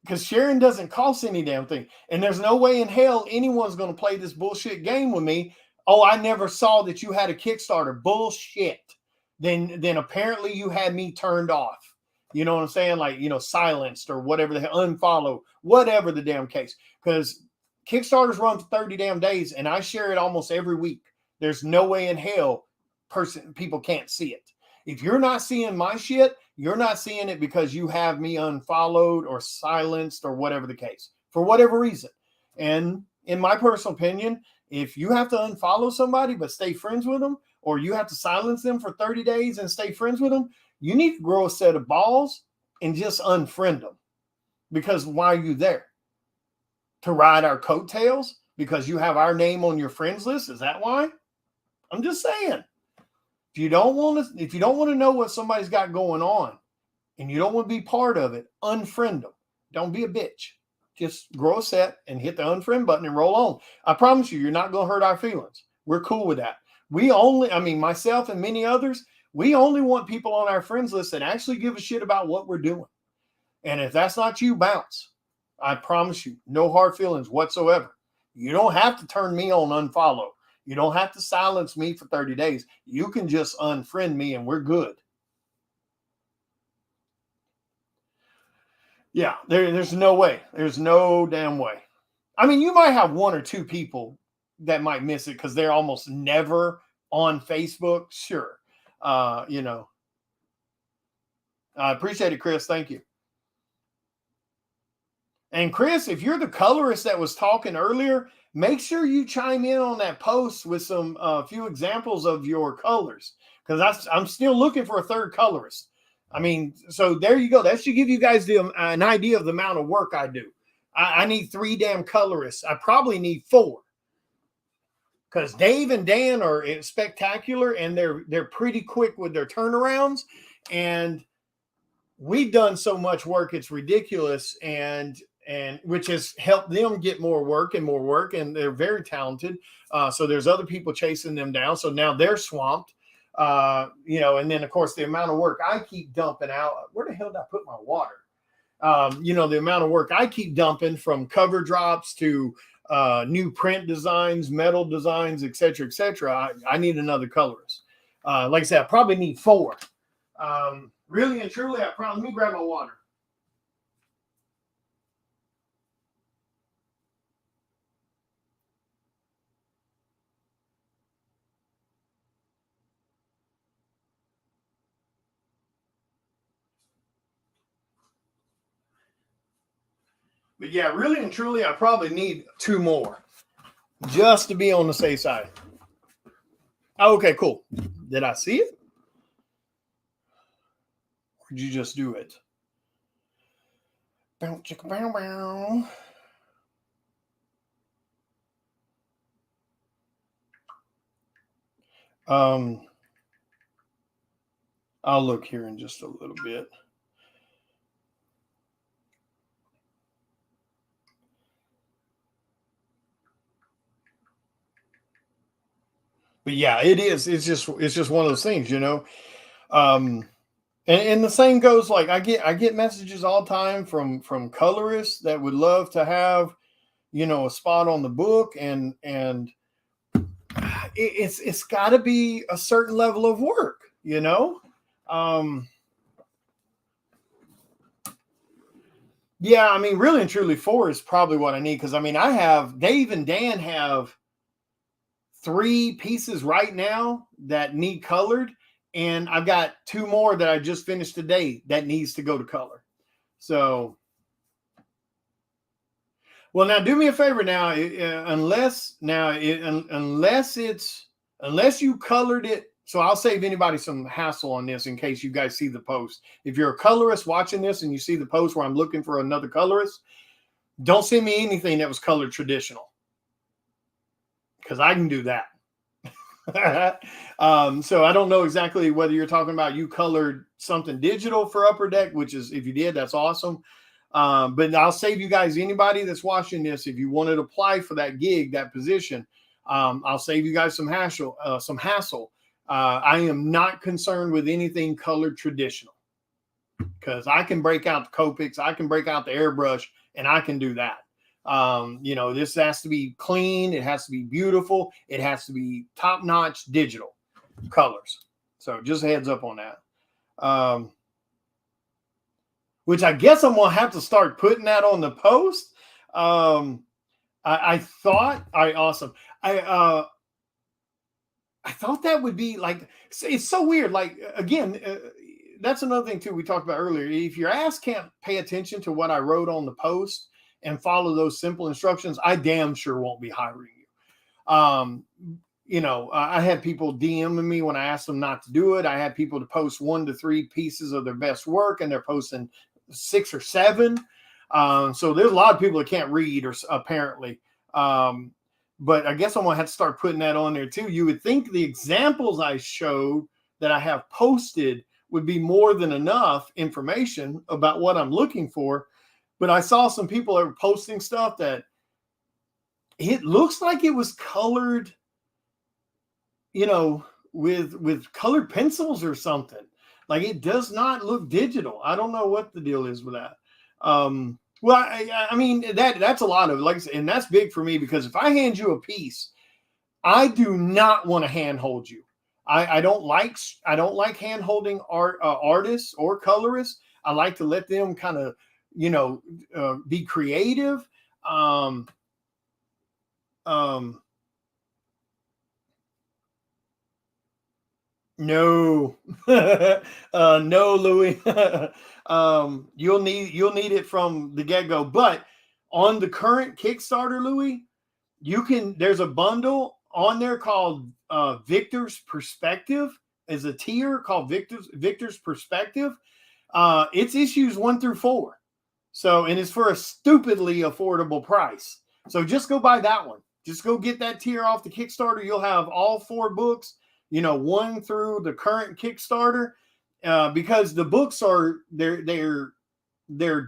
Because sharing doesn't cost any damn thing. And there's no way in hell anyone's going to play this bullshit game with me. Oh, I never saw that you had a Kickstarter. Bullshit. Then apparently you had me turned off. You know what I'm saying? Like, silenced or whatever the hell, unfollow, whatever the damn case. Because Kickstarters run for 30 damn days and I share it almost every week. There's no way in hell people can't see it. If you're not seeing my shit, you're not seeing it because you have me unfollowed or silenced or whatever the case, for whatever reason. And in my personal opinion, if you have to unfollow somebody but stay friends with them, or you have to silence them for 30 days and stay friends with them, you need to grow a set of balls and just unfriend them. Because why are you there? To ride our coattails? Because you have our name on your friends list? Is that why? I'm just saying. If you don't want to know what somebody's got going on and you don't want to be part of it, unfriend them. Don't be a bitch. Just grow a set and hit the unfriend button and roll on. I promise you're not going to hurt our feelings. We're cool with that. Myself and many others, we only want people on our friends list that actually give a shit about what we're doing. And if that's not you, bounce. I promise you, no hard feelings whatsoever. You don't have to turn me on unfollow. You don't have to silence me for 30 days. You can just unfriend me and we're good. Yeah, there's no way. There's no damn way. I mean, you might have one or two people that might miss it because they're almost never on Facebook. Sure. I appreciate it, Chris. Thank you. And Chris, if you're the colorist that was talking earlier, make sure you chime in on that post with some few examples of your colors, because I'm still looking for a third colorist. I mean, so there you go. That should give you guys an idea of the amount of work I do. I need 3 damn colorists. I probably need 4, because Dave and Dan are spectacular and they're pretty quick with their turnarounds. And we've done so much work, it's ridiculous. And which has helped them get more work, and they're very talented. So there's other people chasing them down. So now they're swamped, and then of course the amount of work I keep dumping out. Where the hell did I put my water? The amount of work I keep dumping, from cover drops to new print designs, metal designs, etc., etc. I need another colorist. Like I said, I probably need 4. Really and truly, let me grab my water. But yeah, really and truly, I probably need 2 more just to be on the safe side. Okay, cool. Did I see it? Or did you just do it? Bow, chicka, bow, bow. I'll look here in just a little bit. But yeah, it is. It's just one of those things, And the same goes, like I get messages all the time from colorists that would love to have, a spot on the book, and it's got to be a certain level of work, Yeah, I mean, really and truly, 4 is probably what I need, because I mean, Dave and Dan have 3 pieces right now that need colored, and I've got 2 more that I just finished today that needs to go to color. So, well, now do me a favor now, unless you colored it. So I'll save anybody some hassle on this in case you guys see the post. If you're a colorist watching this and you see the post where I'm looking for another colorist, don't send me anything that was colored traditional, because I can do that. So I don't know exactly whether you're talking about you colored something digital for Upper Deck, which is, if you did, that's awesome. But I'll save you guys, anybody that's watching this, if you wanted to apply for that gig, that position, I'll save you guys some hassle. I am not concerned with anything colored traditional. because I can break out the Copics, I can break out the airbrush, and I can do that. This has to be clean, it has to be beautiful, it has to be top-notch digital colors. So just a heads up on that. Which I guess I'm gonna have to start putting that on the post. I thought, all right, awesome. I thought that would be like, it's so weird. Like, again, that's another thing too we talked about earlier. If your ass can't pay attention to what I wrote on the post and follow those simple instructions, I damn sure won't be hiring you. I had people DMing me when I asked them not to do it. I had people to post 1 to 3 pieces of their best work, and they're posting 6 or 7. So there's a lot of people that can't read, or apparently. But I guess I'm gonna have to start putting that on there too. You would think the examples I showed that I have posted would be more than enough information about what I'm looking for. But I saw some people that were posting stuff that it looks like it was colored, with colored pencils or something. Like, it does not look digital. I don't know what the deal is with that. Well, I mean, that's a lot of, like I said, and that's big for me, because if I hand you a piece, I do not want to hand hold you. I don't like hand holding artists or colorists. I like to let them kind of, be creative. No, no, Louis. You'll need it from the get-go. But on the current Kickstarter, Louis, there's a bundle on there called Victor's Perspective. Is a tier called Victor's Perspective. It's issues 1 through 4. So, and it's for a stupidly affordable price. So just go buy that one. Just go get that tier off the Kickstarter. You'll have all 4 books, 1 through the current Kickstarter, because the books they're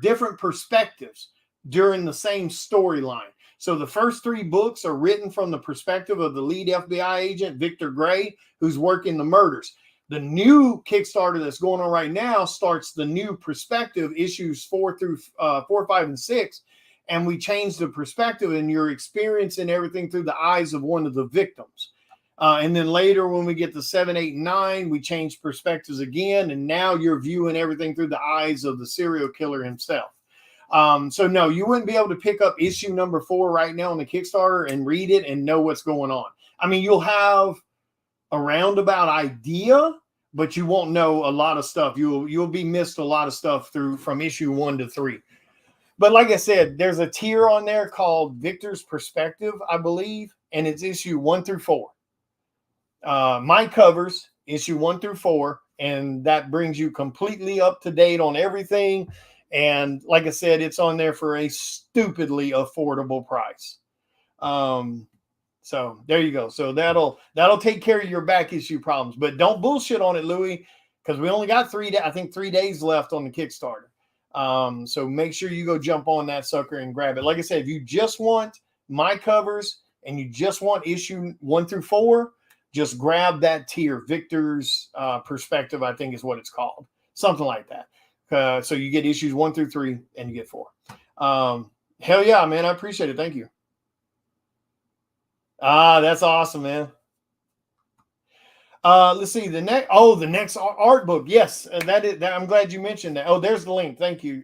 different perspectives during the same storyline. So the first 3 books are written from the perspective of the lead FBI agent, Victor Gray, who's working the murders. The new Kickstarter that's going on right now starts the new perspective, issues 4, 5, and 6. And we change the perspective, and you're experiencing everything through the eyes of one of the victims. And then later, when we get to 7, 8, and 9, we change perspectives again. And now you're viewing everything through the eyes of the serial killer himself. So no, you wouldn't be able to pick up issue number 4 right now on the Kickstarter and read it and know what's going on. I mean, you'll have a roundabout idea, but you won't know a lot of stuff. You'll be missed a lot of stuff from issue 1 to 3. But like I said, there's a tier on there called Victor's Perspective, I believe, and it's issue 1 through 4. My covers, issue 1 through 4, and that brings you completely up to date on everything. And like I said, it's on there for a stupidly affordable price. So there you go. So that'll take care of your back issue problems. But don't bullshit on it, Louis, because we only got 3 days left on the Kickstarter. So make sure you go jump on that sucker and grab it. Like I said, if you just want my covers and you just want issue 1 through 4, just grab that tier. Victor's Perspective, I think is what it's called. Something like that. So you get issues 1 through 3 and you get 4. Hell yeah, man. I appreciate it. Thank you. That's awesome, man. Let's see the next art book. Yes, that I'm glad you mentioned that. Oh, there's the link. Thank you,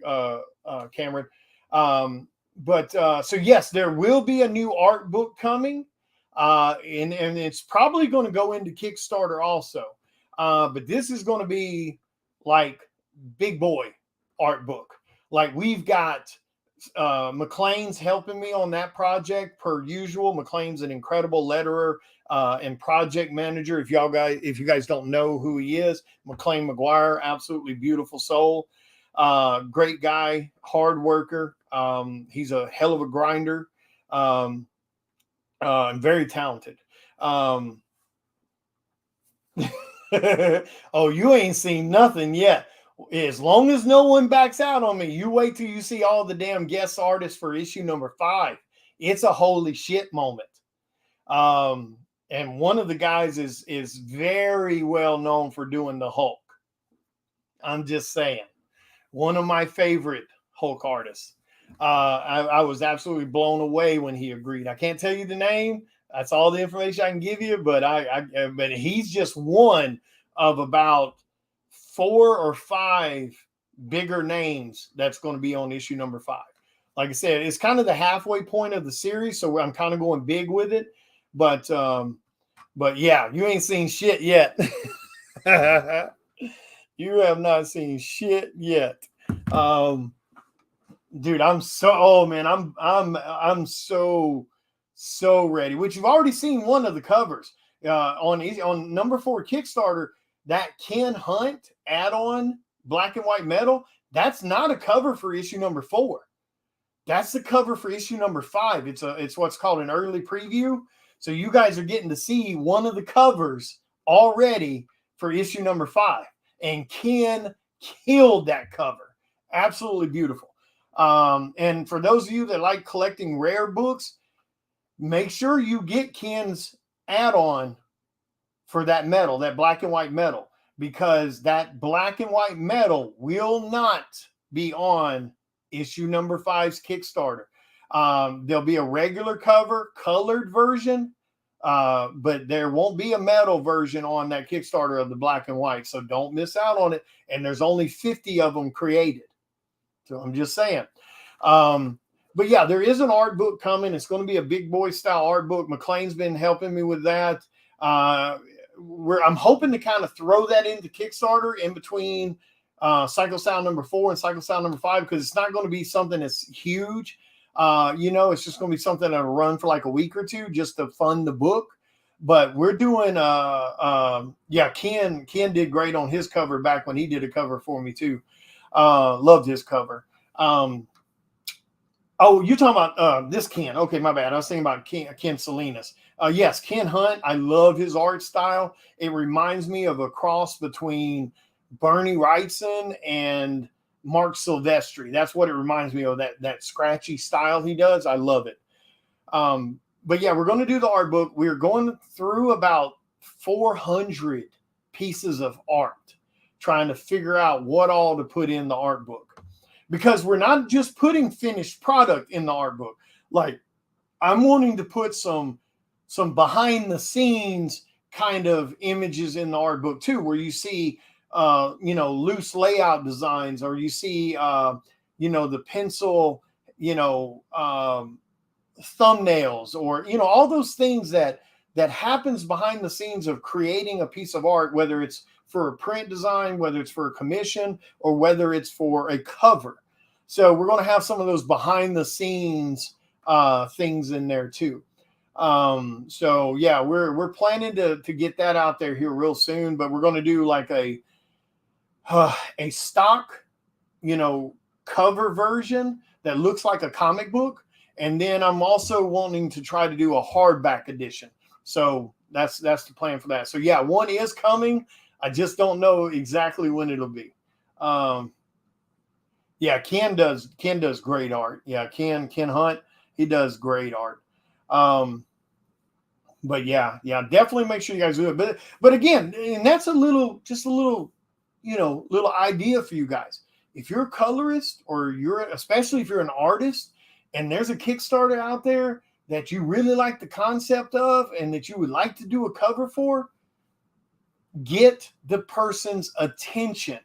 Cameron. So yes, there will be a new art book coming, and it's probably going to go into Kickstarter also. But this is going to be like big boy art book. Like, we've got McLean's helping me on that project per usual. McLean's an incredible letterer and project manager. If you guys don't know who he is, McLean McGuire, absolutely beautiful soul, great guy, hard worker. He's a hell of a grinder, and very talented. Oh, you ain't seen nothing yet. As long as no one backs out on me, you wait till you see all the damn guest artists for issue number 5. It's a holy shit moment. And one of the guys is very well known for doing the Hulk. I'm just saying. one of my favorite Hulk artists. I was absolutely blown away when he agreed. I can't tell you the name. That's all the information I can give you. But but he's just one of about 4 or 5 bigger names that's going to be on issue number 5. Like I said, it's kind of the halfway point of the series, so I'm kind of going big with it. But yeah, you ain't seen shit yet. You have not seen shit yet. Dude, I'm so I'm so ready. Which you've already seen one of the covers on number 4 Kickstarter. That Ken Hunt add-on Black and White Metal. That's not a cover for issue number 4. That's the cover for issue number 5. It's what's called an early preview. So you guys are getting to see one of the covers already for issue number 5. And Ken killed that cover. Absolutely beautiful. And for those of you that like collecting rare books, make sure you get Ken's add-on for that metal, that Black and White Metal, because that Black and White Metal will not be on issue number 5's Kickstarter. There'll be a regular cover, colored version, but there won't be a metal version on that Kickstarter of the Black and White. So don't miss out on it. And there's only 50 of them created. So I'm just saying. But yeah, there is an art book coming. It's going to be a big boy style art book. McLean's been helping me with that. I'm hoping to kind of throw that into Kickstarter in between Cycle Sound number 4 and Cycle Sound number 5, because it's not going to be something that's huge. It's just going to be something that'll run for like a week or two just to fund the book. But we're doing, Ken did great on his cover back when he did a cover for me too. Loved his cover. You're talking about this Ken. Okay, my bad. I was thinking about Ken Salinas. Yes, Ken Hunt. I love his art style. It reminds me of a cross between Bernie Wrightson and Mark Silvestri. That's what it reminds me of, that scratchy style he does. I love it. But yeah, we're going to do the art book. We're going through about 400 pieces of art, trying to figure out what all to put in the art book, because we're not just putting finished product in the art book. Like, I'm wanting to put some behind the scenes kind of images in the art book too, where you see loose layout designs, or you see the pencil thumbnails, or all those things that happens behind the scenes of creating a piece of art, whether it's for a print design, whether it's for a commission, or whether it's for a cover. So we're going to have some of those behind the scenes things in there too. So yeah, we're planning to get that out there here real soon, but we're going to do like a stock, cover version that looks like a comic book. And then I'm also wanting to try to do a hardback edition. So that's the plan for that. So yeah, one is coming. I just don't know exactly when it'll be. Yeah, Ken does great art. Yeah, Ken Hunt, he does great art. But yeah, definitely make sure you guys do it. But again, and that's a little little idea for you guys. If you're a colorist, or especially if you're an artist, and there's a Kickstarter out there that you really like the concept of and that you would like to do a cover for, get the person's attention,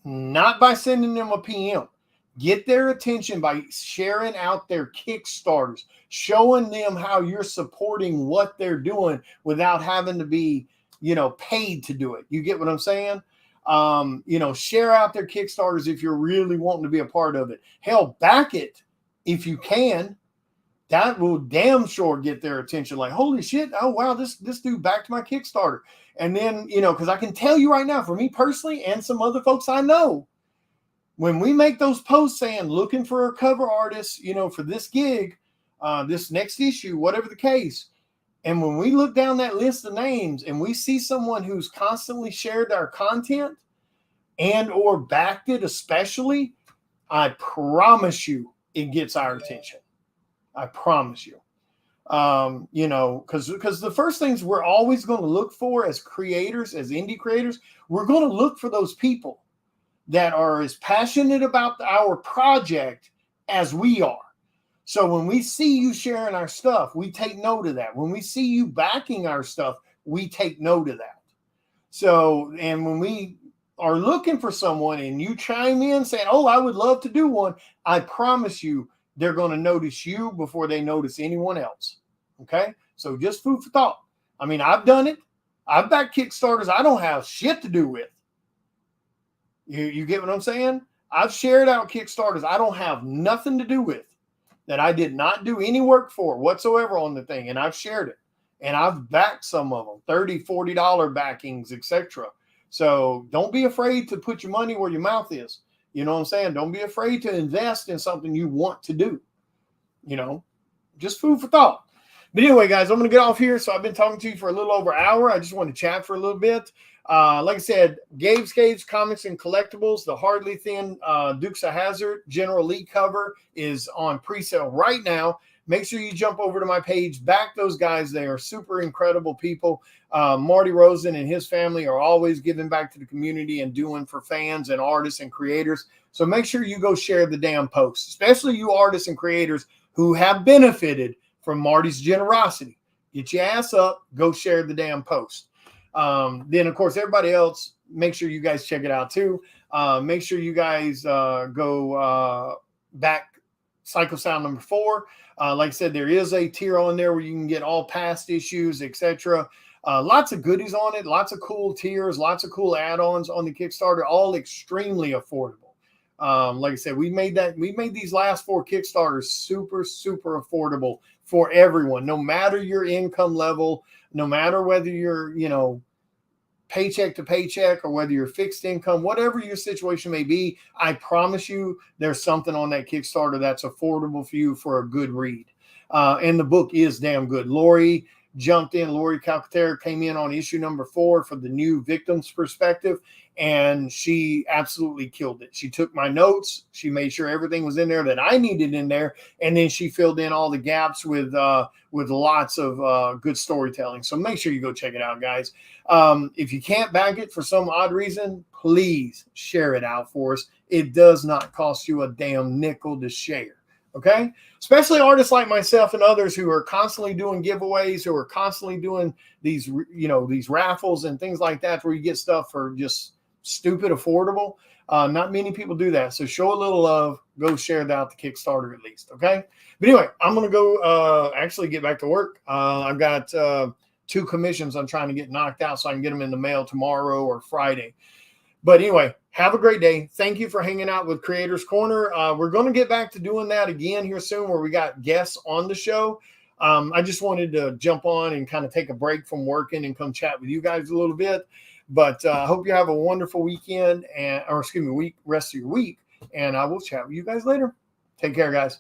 not by sending them a PM. Get their attention by sharing out their Kickstarters, showing them how you're supporting what they're doing without having to be, paid to do it. You get what I'm saying? Share out their Kickstarters if you're really wanting to be a part of it. Hell, back it if you can. That will damn sure get their attention. Like, holy shit, oh wow, this dude backed my Kickstarter. And then, because I can tell you right now, for me personally and some other folks I know, when we make those posts saying looking for a cover artist, for this gig, this next issue, whatever the case, and when we look down that list of names and we see someone who's constantly shared our content and or backed it, especially, I promise you it gets our attention. I promise you. Because the first things we're always going to look for as creators, as indie creators, we're going to look for those people that are as passionate about our project as we are. So when we see you sharing our stuff, we take note of that. When we see you backing our stuff, we take note of that. So, and when we are looking for someone and you chime in saying, oh, I would love to do one, I promise you they're going to notice you before they notice anyone else. Okay? So just food for thought. I mean, I've done it. I've backed Kickstarters I don't have shit to do with. You get what I'm saying? I've shared out Kickstarters I don't have nothing to do with, that I did not do any work for whatsoever on the thing, and I've shared it. And I've backed some of them, $30, $40 backings, etc. So don't be afraid to put your money where your mouth is. You know what I'm saying? Don't be afraid to invest in something you want to do. You know, just food for thought. But anyway, guys, I'm going to get off here. So I've been talking to you for a little over an hour. I just want to chat for a little bit. Like I said, Gabe's Caves Comics and Collectibles, the Hardly Thin Dukes of Hazzard General Lee cover is on pre-sale right now. Make sure you jump over to my page, back those guys. They are super incredible people. Marty Rosen and his family are always giving back to the community and doing for fans and artists and creators. So make sure you go share the damn post, especially you artists and creators who have benefited from Marty's generosity. Get your ass up, go share the damn post. Then, of course, everybody else, make sure you guys check it out too. Make sure you guys go back Psycho Sound number 4. Like I said, there is a tier on there where you can get all past issues, etc. Lots of goodies on it, lots of cool tiers, lots of cool add-ons on the Kickstarter, all extremely affordable. Like I said, we made these last 4 Kickstarters super, super affordable for everyone, no matter your income level, no matter whether you're, you know, paycheck to paycheck or whether you're fixed income, whatever your situation may be, I promise you there's something on that Kickstarter that's affordable for you for a good read. And the book is damn good. Lori jumped in. Lori Calcaterra came in on issue number 4 for the new victim's perspective, and she absolutely killed it. She took my notes. She made sure everything was in there that I needed in there, and then she filled in all the gaps with lots of good storytelling. So make sure you go check it out, guys. If you can't back it for some odd reason, please share it out for us. It does not cost you a damn nickel to share. Okay, especially artists like myself and others who are constantly doing giveaways, who are constantly doing these, you know, these raffles and things like that, where you get stuff for just stupid affordable. Not many people do that. So show a little love. Go share that out the Kickstarter at least. Okay. But anyway, I'm going to go actually get back to work. I've got 2 commissions I'm trying to get knocked out so I can get them in the mail tomorrow or Friday. But anyway, have a great day. Thank you for hanging out with Creators Corner. We're going to get back to doing that again here soon, where we got guests on the show. I just wanted to jump on and kind of take a break from working and come chat with you guys a little bit. But I hope you have a wonderful weekend, rest of your week. And I will chat with you guys later. Take care, guys.